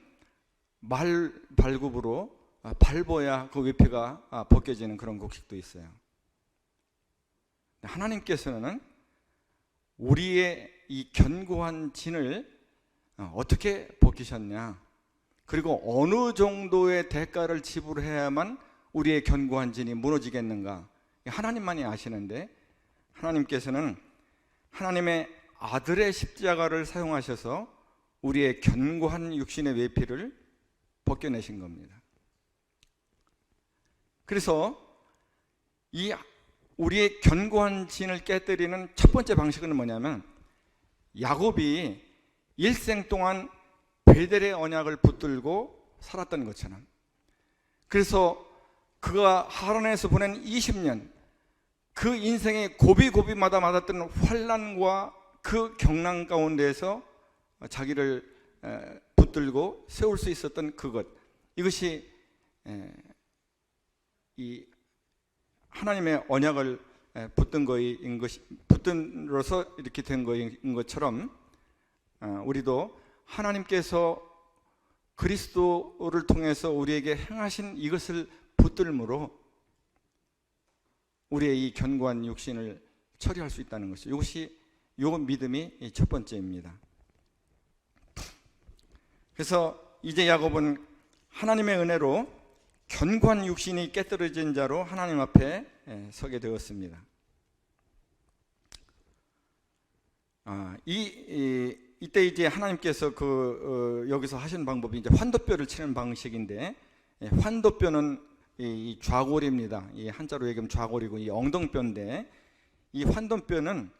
말 발굽으로 밟아야 그 외피가 벗겨지는 그런 곡식도 있어요. 하나님께서는 우리의 이 견고한 진을 어떻게 벗기셨냐, 그리고 어느 정도의 대가를 지불해야만 우리의 견고한 진이 무너지겠는가, 하나님만이 아시는데, 하나님께서는 하나님의 아들의 십자가를 사용하셔서 우리의 견고한 육신의 외피를 벗겨내신 겁니다. 그래서 이 우리의 견고한 진을 깨뜨리는 첫 번째 방식은 뭐냐면, 야곱이 일생 동안 베델의 언약을 붙들고 살았던 것처럼, 그래서 그가 하란에서 보낸 20년, 그 인생의 고비고비마다 맞았던 환난과 그 경랑 가운데에서 자기를 붙들고 세울 수 있었던 그것, 이것이 이 하나님의 언약을 붙든으로서 이렇게 된 거인 것처럼, 우리도 하나님께서 그리스도를 통해서 우리에게 행하신 이것을 붙들므로 우리의 이 견고한 육신을 처리할 수 있다는 것이죠. 이것이 요 믿음이 첫 번째입니다. 그래서 이제 야곱은 하나님의 은혜로 견고한 육신이 깨뜨려진 자로 하나님 앞에 서게 되었습니다. 이때 이제 하나님께서 여기서 하신 방법이 이제 환도뼈를 치는 방식인데, 환도뼈는 이 좌골입니다. 이 한자로 얘기하면 좌골이고, 이 엉덩뼈인데, 이 환도뼈는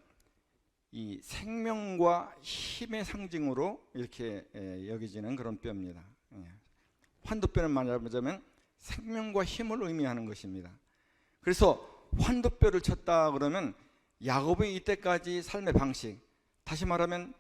이 생명과 힘의 상징으로 이렇게 여겨지는 그런 뼈입니다. 환도뼈는 말하자면 생명과 힘을 의미하는 것입니다. 그래서 환도뼈를 쳤다 그러면 야곱의 이때까지 삶의 방식, 다시 말하면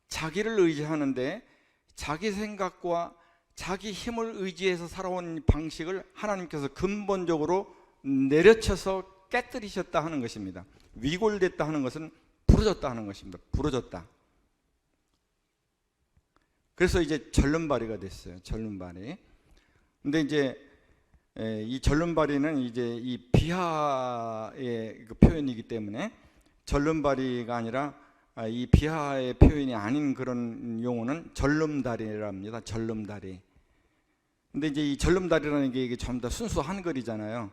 자기를 의지하는데 자기 생각과 자기 힘을 의지해서 살아온 방식을 하나님께서 근본적으로 내려쳐서 깨뜨리셨다 하는 것입니다. 위골됐다 하는 것은 부러졌다 하는 것입니다. 부러졌다. 그래서 이제 절름발이가 됐어요. 절름발이. 근데 이제 이 절름발이는 이제 이 비하의 그 표현이기 때문에 절름발이가 아니라 이 비하의 표현이 아닌 그런 용어는 절름다리랍니다. 절름다리. 근데 이제 이 절름다리라는 게 이게 전부 다 순수 한글이잖아요.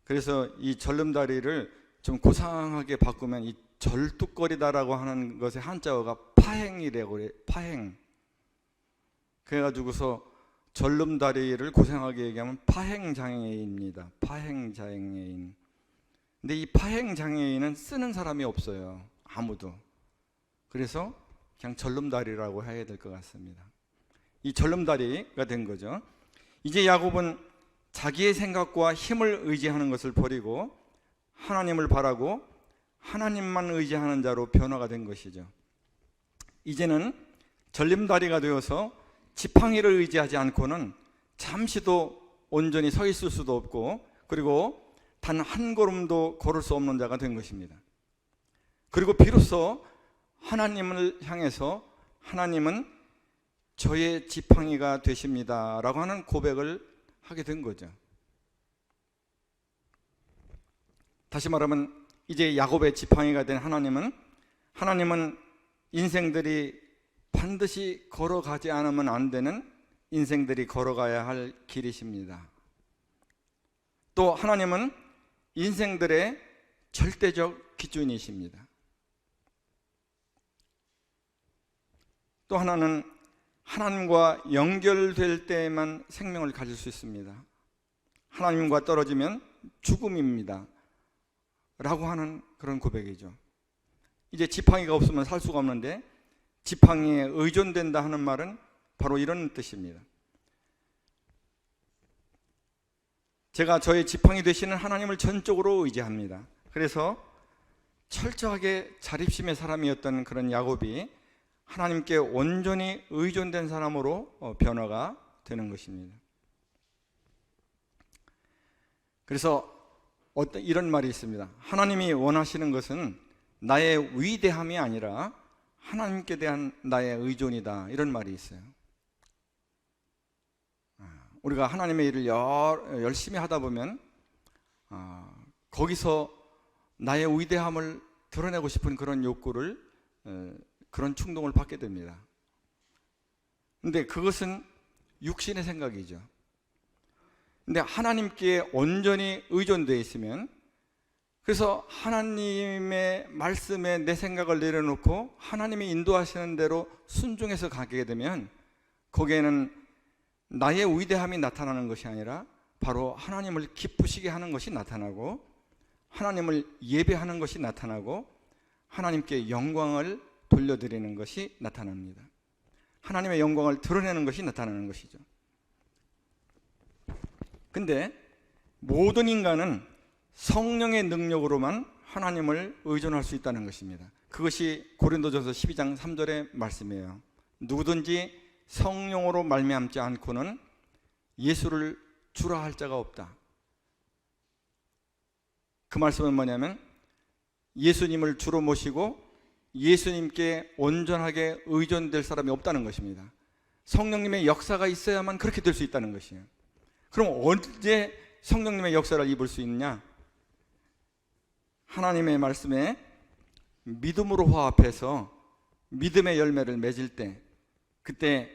그래서 이 절름다리를 좀 고상하게 바꾸면 이 절뚝거리다라고 하는 것의 한자어가 파행이라고 그래요. 파행. 그래가지고서 절름다리를 고상하게 얘기하면 파행장애인입니다. 파행장애인. 근데 이 파행장애인은 쓰는 사람이 없어요. 아무도. 그래서 그냥 절름다리라고 해야 될 것 같습니다. 이 절름다리가 된 거죠. 이제 야곱은 자기의 생각과 힘을 의지하는 것을 버리고 하나님을 바라고 하나님만 의지하는 자로 변화가 된 것이죠. 이제는 절름다리가 되어서 지팡이를 의지하지 않고는 잠시도 온전히 서 있을 수도 없고, 그리고 단 한 걸음도 걸을 수 없는 자가 된 것입니다. 그리고 비로소 하나님을 향해서 하나님은 저의 지팡이가 되십니다 라고 하는 고백을 하게 된 거죠. 다시 말하면 이제 야곱의 지팡이가 된 하나님은 인생들이 반드시 걸어가지 않으면 안 되는 인생들이 걸어가야 할 길이십니다. 또 하나님은 인생들의 절대적 기준이십니다. 또 하나는 하나님과 연결될 때에만 생명을 가질 수 있습니다. 하나님과 떨어지면 죽음입니다 라고 하는 그런 고백이죠. 이제 지팡이가 없으면 살 수가 없는데, 지팡이에 의존된다 하는 말은 바로 이런 뜻입니다. 제가 저의 지팡이 되시는 하나님을 전적으로 의지합니다. 그래서 철저하게 자립심의 사람이었던 그런 야곱이 하나님께 온전히 의존된 사람으로 변화가 되는 것입니다. 그래서 어떤 이런 말이 있습니다. 하나님이 원하시는 것은 나의 위대함이 아니라 하나님께 대한 나의 의존이다. 이런 말이 있어요. 우리가 하나님의 일을 열심히 하다 보면 거기서 나의 위대함을 드러내고 싶은 그런 욕구를, 그런 충동을 받게 됩니다. 근데 그것은 육신의 생각이죠. 근데 하나님께 온전히 의존되어 있으면, 그래서 하나님의 말씀에 내 생각을 내려놓고 하나님이 인도하시는 대로 순종해서 가게 되면 거기에는 나의 위대함이 나타나는 것이 아니라 바로 하나님을 기쁘시게 하는 것이 나타나고, 하나님을 예배하는 것이 나타나고, 하나님께 영광을 돌려드리는 것이 나타납니다. 하나님의 영광을 드러내는 것이 나타나는 것이죠. 근데 모든 인간은 성령의 능력으로만 하나님을 의존할 수 있다는 것입니다. 그것이 고린도전서 12장 3절의 말씀이에요. 누구든지 성령으로 말미암지 않고는 예수를 주라 할 자가 없다. 그 말씀은 뭐냐면 예수님을 주로 모시고 예수님께 온전하게 의존될 사람이 없다는 것입니다. 성령님의 역사가 있어야만 그렇게 될 수 있다는 것이에요. 그럼 언제 성령님의 역사를 입을 수 있느냐? 하나님의 말씀에 믿음으로 화합해서 믿음의 열매를 맺을 때, 그때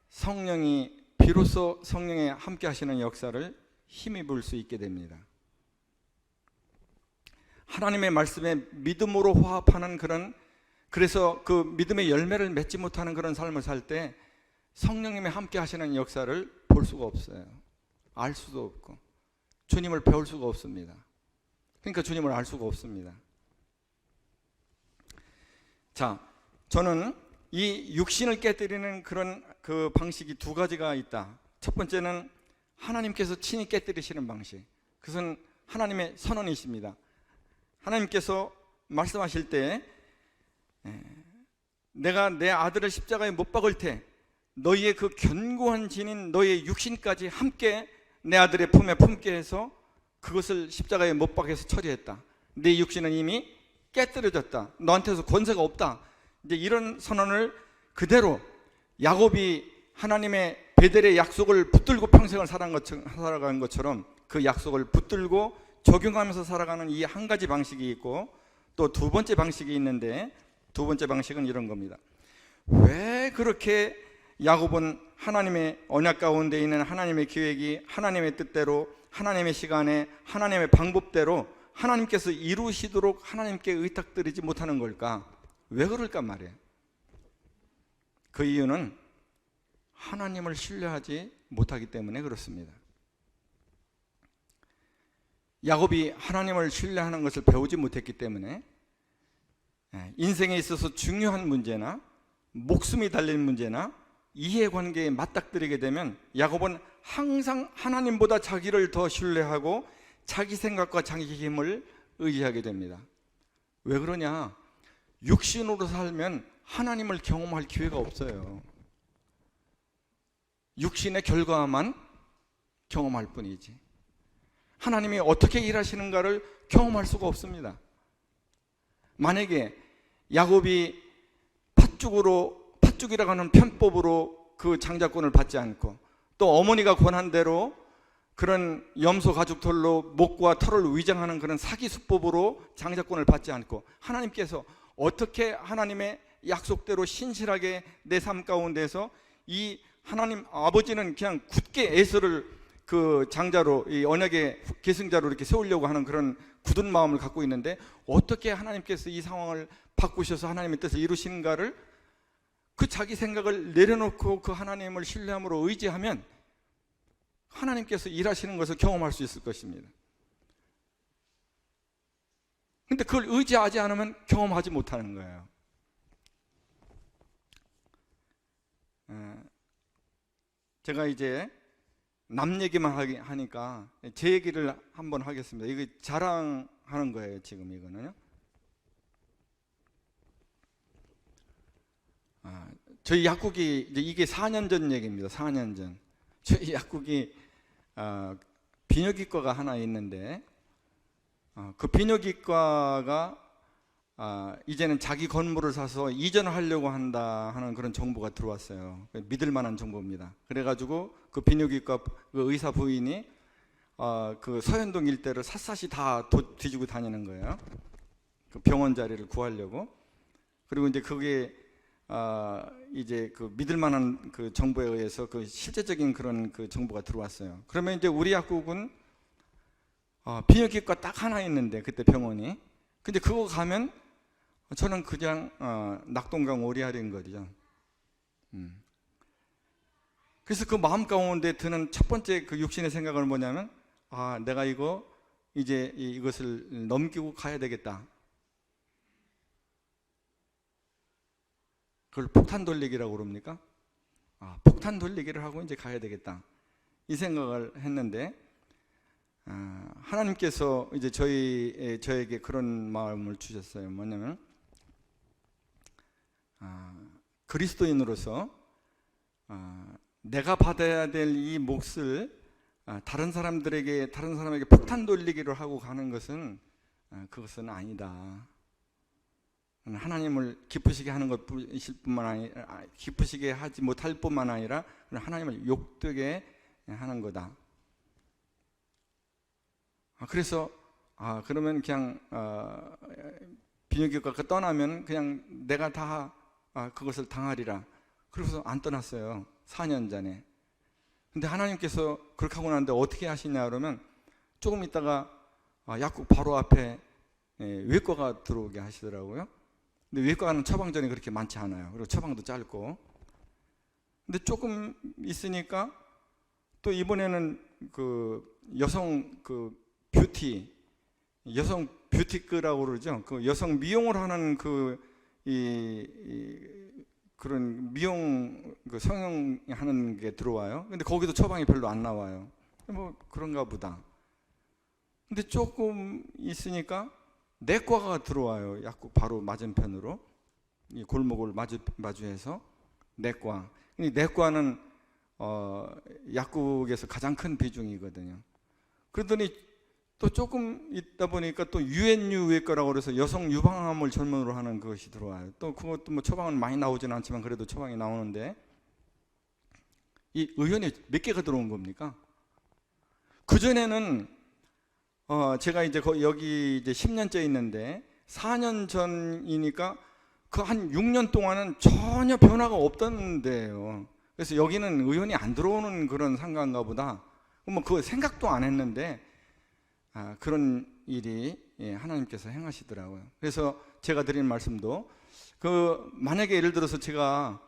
성령이 비로소 성령에 함께 하시는 역사를 힘입을 수 있게 됩니다. 하나님의 말씀에 믿음으로 화합하는 그래서 그 믿음의 열매를 맺지 못하는 그런 삶을 살 때 성령님의 함께 하시는 역사를 볼 수가 없어요. 알 수도 없고 주님을 배울 수가 없습니다. 그러니까 주님을 알 수가 없습니다. 자, 저는 이 육신을 깨뜨리는 그런 그 방식이 두 가지가 있다. 첫 번째는 하나님께서 친히 깨뜨리시는 방식. 그것은 하나님의 선언이십니다. 하나님께서 말씀하실 때 내가 내 아들을 십자가에 못 박을 테 너희의 그 견고한 진인 너희의 육신까지 함께 내 아들의 품에 품게 해서 그것을 십자가에 못 박아서 처리했다. 내 육신은 이미 깨뜨려졌다. 너한테서 권세가 없다. 이제 이런 선언을 그대로 야곱이 하나님의 베델의 약속을 붙들고 평생을 살아간 것처럼 그 약속을 붙들고 적용하면서 살아가는 이 한 가지 방식이 있고, 또 두 번째 방식이 있는데, 두 번째 방식은 이런 겁니다. 왜 그렇게 야곱은 하나님의 언약 가운데 있는 하나님의 계획이 하나님의 뜻대로, 하나님의 시간에, 하나님의 방법대로 하나님께서 이루시도록 하나님께 의탁드리지 못하는 걸까? 왜 그럴까 말이에요. 그 이유는 하나님을 신뢰하지 못하기 때문에 그렇습니다. 야곱이 하나님을 신뢰하는 것을 배우지 못했기 때문에 인생에 있어서 중요한 문제나 목숨이 달린 문제나 이해관계에 맞닥뜨리게 되면 야곱은 항상 하나님보다 자기를 더 신뢰하고 자기 생각과 자기 힘을 의지하게 됩니다. 왜 그러냐? 육신으로 살면 하나님을 경험할 기회가 없어요. 육신의 결과만 경험할 뿐이지 하나님이 어떻게 일하시는가를 경험할 수가 없습니다. 만약에 야곱이 팥죽이라고 하는 편법으로 그 장자권을 받지 않고 또 어머니가 권한 대로 그런 염소 가죽털로 목과 털을 위장하는 그런 사기 수법으로 장자권을 받지 않고 하나님께서 어떻게 하나님의 약속대로 신실하게 내 삶 가운데서 이 하나님 아버지는 그냥 굳게 에서를 그 장자로, 이 언약의 계승자로 이렇게 세우려고 하는 그런 굳은 마음을 갖고 있는데 어떻게 하나님께서 이 상황을 바꾸셔서 하나님의 뜻을 이루시는가를 그 자기 생각을 내려놓고 그 하나님을 신뢰함으로 의지하면 하나님께서 일하시는 것을 경험할 수 있을 것입니다. 근데 그걸 의지하지 않으면 경험하지 못하는 거예요. 제가 이제 남 얘기만 하니까 제 얘기를 한번 하겠습니다. 이거 자랑하는 거예요, 지금 이거는요. 저희 약국이 이게 4년 전 얘기입니다. 4년 전 저희 약국이 비뇨기과가 하나 있는데 그 비뇨기과가 이제는 자기 건물을 사서 이전을 하려고 한다 하는 그런 정보가 들어왔어요. 믿을 만한 정보입니다. 그래가지고 그 비뇨기과 그 의사 부인이 그 서현동 일대를 샅샅이 다 뒤지고 다니는 거예요. 그 병원 자리를 구하려고. 그리고 이제 그게 이제 그 믿을 만한 그 정보에 의해서 그 실제적인 그런 그 정보가 들어왔어요. 그러면 이제 우리 약국은 비뇨기과 딱 하나 있는데 그때 병원이. 근데 그거 가면 저는 그냥 낙동강 오리알인 거죠. 그래서 그 마음 가운데 드는 첫 번째 그 육신의 생각은 뭐냐면 내가 이제 이것을 넘기고 가야 되겠다. 그걸 폭탄 돌리기라고 그럽니까? 폭탄 돌리기를 하고 이제 가야 되겠다. 이 생각을 했는데 하나님께서 이제 저에게 그런 마음을 주셨어요. 뭐냐면 그리스도인으로서 내가 받아야 될 이 몫을 다른 사람에게 폭탄 돌리기를 하고 가는 것은 그것은 아니다. 하나님을 기쁘시게 하는 것이실 뿐만 아니라 기쁘시게 하지 못할 뿐만 아니라 하나님을 욕되게 하는 거다. 그래서 그러면 그냥 비뇨기과가 떠나면 그냥 내가 다 그것을 당하리라. 그래서 안 떠났어요. 4년 전에. 근데 하나님께서 그렇게 하고 나는데 어떻게 하시냐 그러면 조금 있다가 약국 바로 앞에 외과가 들어오게 하시더라고요. 근데 외과는 처방전이 그렇게 많지 않아요. 그리고 처방도 짧고. 근데 조금 있으니까 또 이번에는 그 여성 그 여성 뷰티크라고 그러죠. 그 여성 미용을 하는 그런 미용 그 성형하는 게 들어와요. 근데 거기도 처방이 별로 안 나와요. 뭐 그런가 보다. 근데 조금 있으니까 내과가 들어와요. 약국 바로 맞은편으로 이 골목을 마주해서 내과. 내과는 약국에서 가장 큰 비중이거든요. 그러더니 또 조금 있다 보니까 또 유엔유 외과라고 그래서 여성 유방암을 전문으로 하는 것이 들어와요. 또 그것도 뭐 처방은 많이 나오지는 않지만 그래도 처방이 나오는데 이 의원이 몇 개가 들어온 겁니까? 그 전에는 제가 이제 여기 이제 10년째 있는데 4년 전이니까 그 한 6년 동안은 전혀 변화가 없던 데예요. 그래서 여기는 의원이 안 들어오는 그런 상가인가 보다. 뭐 그 생각도 안 했는데 그런 일이 하나님께서 행하시더라고요. 그래서 제가 드리는 말씀도 만약에 예를 들어서 제가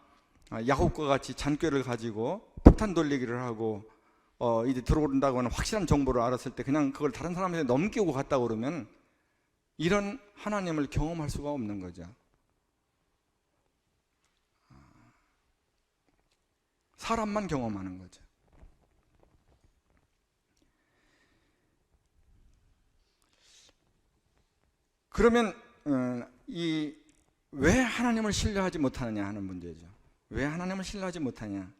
야곱과 같이 잔꾀를 가지고 폭탄 돌리기를 하고 이제 들어온다고 하는 확실한 정보를 알았을 때 그냥 그걸 다른 사람한테 넘기고 갔다 그러면 이런 하나님을 경험할 수가 없는 거죠. 사람만 경험하는 거죠. 그러면 왜 하나님을 신뢰하지 못하느냐 하는 문제죠. 왜 하나님을 신뢰하지 못하냐?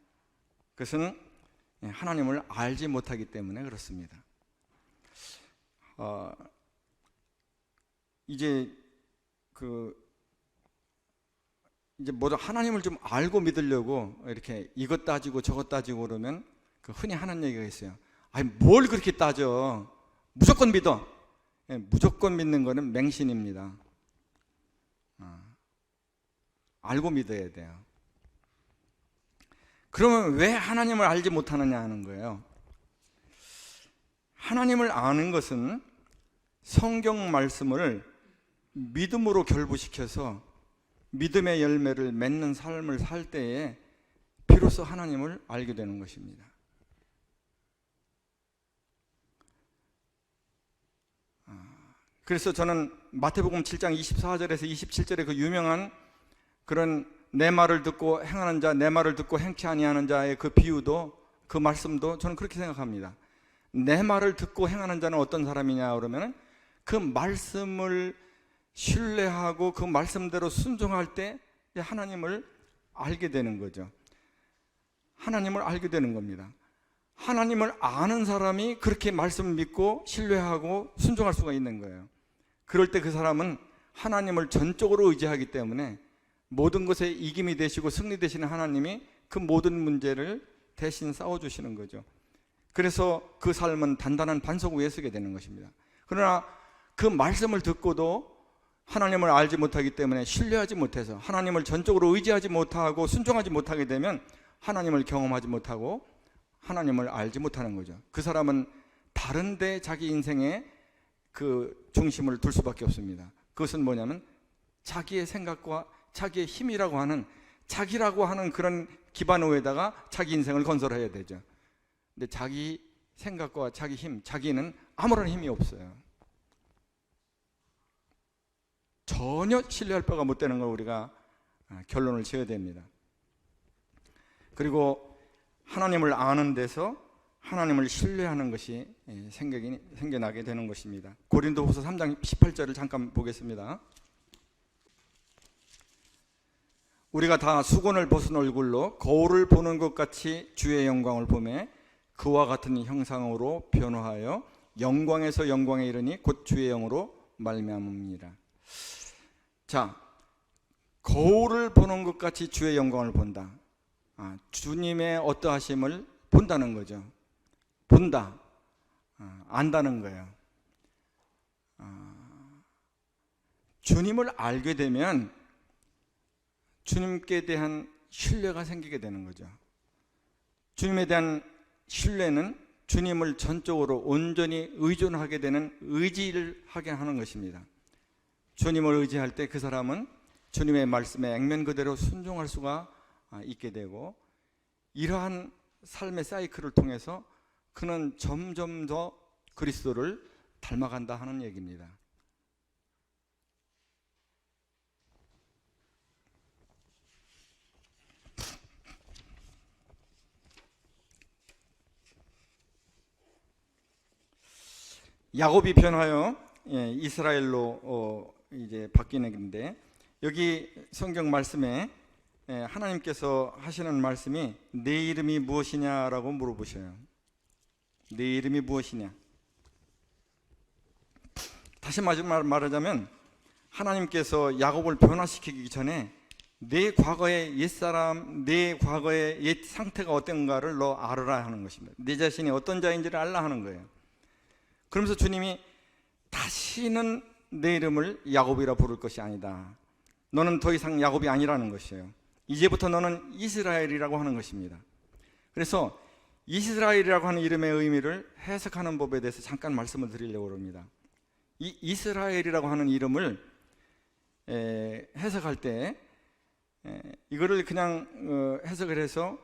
그것은 하나님을 알지 못하기 때문에 그렇습니다. 이제 모두 하나님을 좀 알고 믿으려고 이렇게 이것 따지고 저것 따지고 그러면 흔히 하는 얘기가 있어요. 뭘 그렇게 따져? 무조건 믿어. 무조건 믿는 거는 맹신입니다. 알고 믿어야 돼요. 그러면 왜 하나님을 알지 못하느냐 하는 거예요. 하나님을 아는 것은 성경 말씀을 믿음으로 결부시켜서 믿음의 열매를 맺는 삶을 살 때에 비로소 하나님을 알게 되는 것입니다. 그래서 저는 마태복음 7장 24절에서 27절에 그 유명한 그런 내 말을 듣고 행하는 자, 내 말을 듣고 행치 아니하는 자의 그 비유도, 그 말씀도 저는 그렇게 생각합니다. 내 말을 듣고 행하는 자는 어떤 사람이냐 그러면 그 말씀을 신뢰하고 그 말씀대로 순종할 때 하나님을 알게 되는 거죠. 하나님을 알게 되는 겁니다. 하나님을 아는 사람이 그렇게 말씀을 믿고 신뢰하고 순종할 수가 있는 거예요. 그럴 때 그 사람은 하나님을 전적으로 의지하기 때문에 모든 것에 이김이 되시고 승리 되시는 하나님이 그 모든 문제를 대신 싸워주시는 거죠. 그래서 그 삶은 단단한 반석 위에 서게 되는 것입니다. 그러나 그 말씀을 듣고도 하나님을 알지 못하기 때문에 신뢰하지 못해서 하나님을 전적으로 의지하지 못하고 순종하지 못하게 되면 하나님을 경험하지 못하고 하나님을 알지 못하는 거죠. 그 사람은 다른 데 자기 인생에 그 중심을 둘 수밖에 없습니다. 그것은 뭐냐면 자기의 생각과 자기의 힘이라고 하는, 자기라고 하는 그런 기반 위에다가 자기 인생을 건설해야 되죠. 근데 자기 생각과 자기 힘, 자기는 아무런 힘이 없어요. 전혀 신뢰할 바가 못 되는 걸 우리가 결론을 지어야 됩니다. 그리고 하나님을 아는 데서 하나님을 신뢰하는 것이 생겨나게 되는 것입니다. 고린도후서 3장 18절을 잠깐 보겠습니다. 우리가 다 수건을 벗은 얼굴로 거울을 보는 것 같이 주의 영광을 보매 그와 같은 형상으로 변화하여 영광에서 영광에 이르니 곧 주의 영으로 말미암음이니라. 자, 거울을 보는 것 같이 주의 영광을 본다. 주님의 어떠하심을 본다는 거죠. 본다, 안다는 거예요. 주님을 알게 되면 주님께 대한 신뢰가 생기게 되는 거죠. 주님에 대한 신뢰는 주님을 전적으로 온전히 의존하게 되는 의지를 하게 하는 것입니다. 주님을 의지할 때 그 사람은 주님의 말씀에 액면 그대로 순종할 수가 있게 되고, 이러한 삶의 사이클을 통해서 그는 점점 더 그리스도를 닮아간다 하는 얘기입니다. 야곱이 변하여 이스라엘로 이제 바뀌는 건데, 여기 성경 말씀에 하나님께서 하시는 말씀이 내 이름이 무엇이냐라고 물어보셔요. 내 이름이 무엇이냐? 다시 말하자면 하나님께서 야곱을 변화시키기 전에 내 과거의 옛사람, 내 과거의 옛 상태가 어떤가를 너 알아라 하는 것입니다. 내 자신이 어떤 자인지를 알라 하는 거예요. 그러면서 주님이 다시는 내 이름을 야곱이라 부를 것이 아니다. 너는 더 이상 야곱이 아니라는 것이에요. 이제부터 너는 이스라엘이라고 하는 것입니다. 그래서 이스라엘이라고 하는 이름의 의미를 해석하는 법에 대해서 잠깐 말씀을 드리려고 합니다. 이 이스라엘이라고 하는 이름을 해석할 때 이거를 그냥 해석을 해서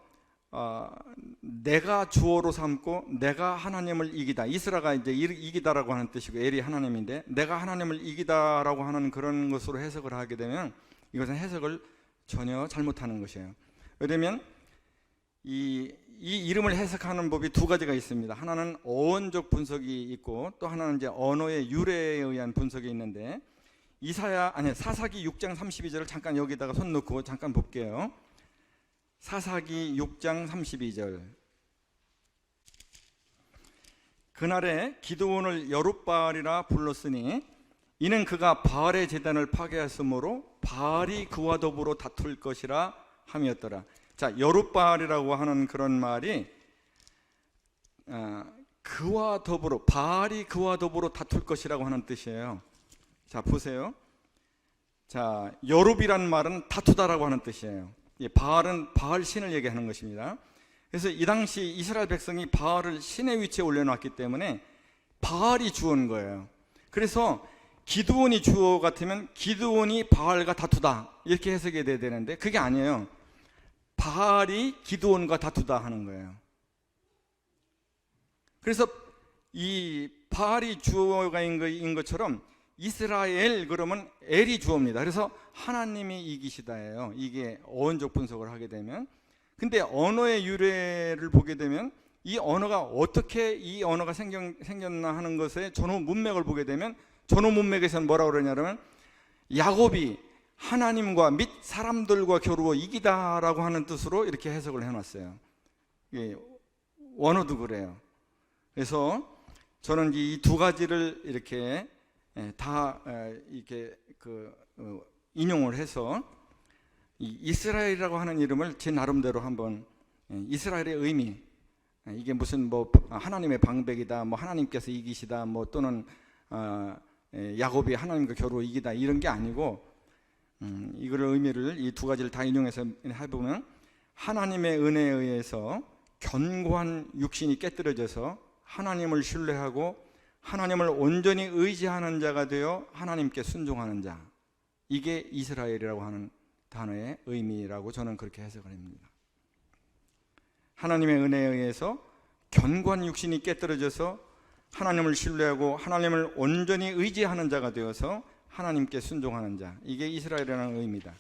내가 주어로 삼고 내가 하나님을 이기다. 이스라가 이제 이기다라고 하는 뜻이고 엘이 하나님인데 내가 하나님을 이기다라고 하는 그런 것으로 해석을 하게 되면 이것은 해석을 전혀 잘못하는 것이에요. 왜냐하면 이 이름을 해석하는 법이 두 가지가 있습니다. 하나는 어원적 분석이 있고 또 하나는 이제 언어의 유래에 의한 분석이 있는데, 사사기 6장 32절을 잠깐 여기다가 손 놓고 잠깐 볼게요. 사사기 6장 32절. 그날에 기드온을 여룻바알이라 불렀으니 이는 그가 바알의 제단을 파괴하였으므로 바알이 그와 더불어 다툴 것이라 함이었더라. 자, 여룻바알이라고 하는 그런 말이 그와 더불어, 바알이 그와 더불어 다툴 것이라고 하는 뜻이에요. 자, 보세요. 자, 여룹이란 말은 다투다라고 하는 뜻이에요. 바알은 바알 신을 얘기하는 것입니다. 그래서 이 당시 이스라엘 백성이 바알을 신의 위치에 올려놨기 때문에 바알이 주어인 거예요. 그래서 기드온이 주어 같으면 기드온이 바알과 다투다 이렇게 해석이 돼야 되는데 그게 아니에요. 바알이 기드온과 다투다 하는 거예요. 그래서 이 바알이 주어가 인 것처럼 이스라엘 그러면 엘이 주어입니다. 그래서 하나님이 이기시다예요. 이게 어원적 분석을 하게 되면. 근데 언어의 유래를 보게 되면 이 언어가 어떻게 이 언어가 생겼나 하는 것에 전후 문맥을 보게 되면 전후 문맥에서는 뭐라고 그러냐면 야곱이 하나님과 및 사람들과 겨루어 이기다라고 하는 뜻으로 이렇게 해석을 해놨어요. 원어도 그래요. 그래서 저는 이 두 가지를 이렇게 다 이렇게 인용을 해서 이 이스라엘이라고 하는 이름을 제 나름대로 한번 이스라엘의 의미, 이게 무슨 뭐 하나님의 방백이다, 뭐 하나님께서 이기시다, 뭐 또는 야곱이 하나님과 겨루 이기다, 이런 게 아니고 이거를 의미를 이 두 가지를 다 인용해서 해보면 하나님의 은혜에 의해서 견고한 육신이 깨뜨려져서 하나님을 신뢰하고 하나님을 온전히 의지하는 자가 되어 하나님께 순종하는 자, 이게 이스라엘이라고 하는 단어의 의미라고 저는 그렇게 해석을 합니다. 하나님의 은혜에 의해서 견고한 육신이 깨뜨려져서 하나님을 신뢰하고 하나님을 온전히 의지하는 자가 되어서 하나님께 순종하는 자, 이게 이스라엘이라는 의미다.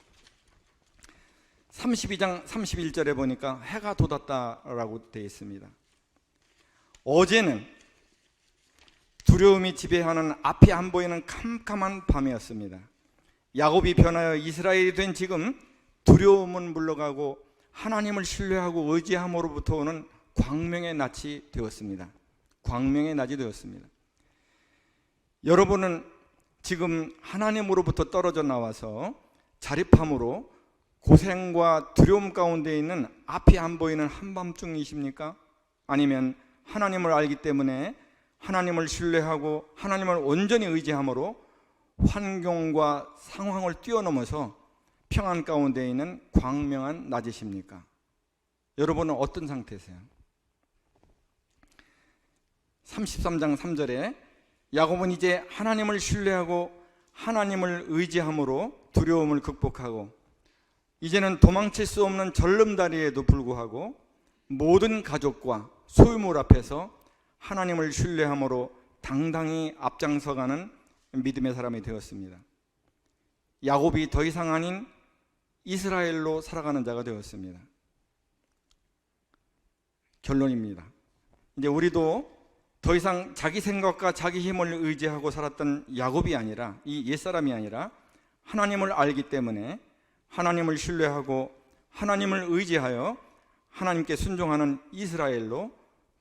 32장 31절에 보니까 해가 돋았다라고 되어 있습니다. 어제는 두려움이 지배하는 앞이 안 보이는 캄캄한 밤이었습니다. 야곱이 변하여 이스라엘이 된 지금 두려움은 물러가고 하나님을 신뢰하고 의지함으로부터 오는 광명의 낮이 되었습니다. 광명의 낮이 되었습니다. 여러분은 지금 하나님으로부터 떨어져 나와서 자립함으로 고생과 두려움 가운데 있는 앞이 안 보이는 한밤중이십니까? 아니면 하나님을 알기 때문에 하나님을 신뢰하고 하나님을 온전히 의지함으로 환경과 상황을 뛰어넘어서 평안 가운데 있는 광명한 낮이십니까? 여러분은 어떤 상태세요? 33장 3절에 야곱은 이제 하나님을 신뢰하고 하나님을 의지함으로 두려움을 극복하고 이제는 도망칠 수 없는 절름다리에도 불구하고 모든 가족과 소유물 앞에서 하나님을 신뢰함으로 당당히 앞장서가는 믿음의 사람이 되었습니다. 야곱이 더 이상 아닌 이스라엘로 살아가는 자가 되었습니다. 결론입니다. 이제 우리도 더 이상 자기 생각과 자기 힘을 의지하고 살았던 야곱이 아니라, 이 옛사람이 아니라 하나님을 알기 때문에 하나님을 신뢰하고 하나님을 의지하여 하나님께 순종하는 이스라엘로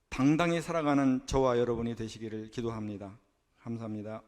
당당히 살아가는 저와 여러분이 되시기를 기도합니다. 감사합니다.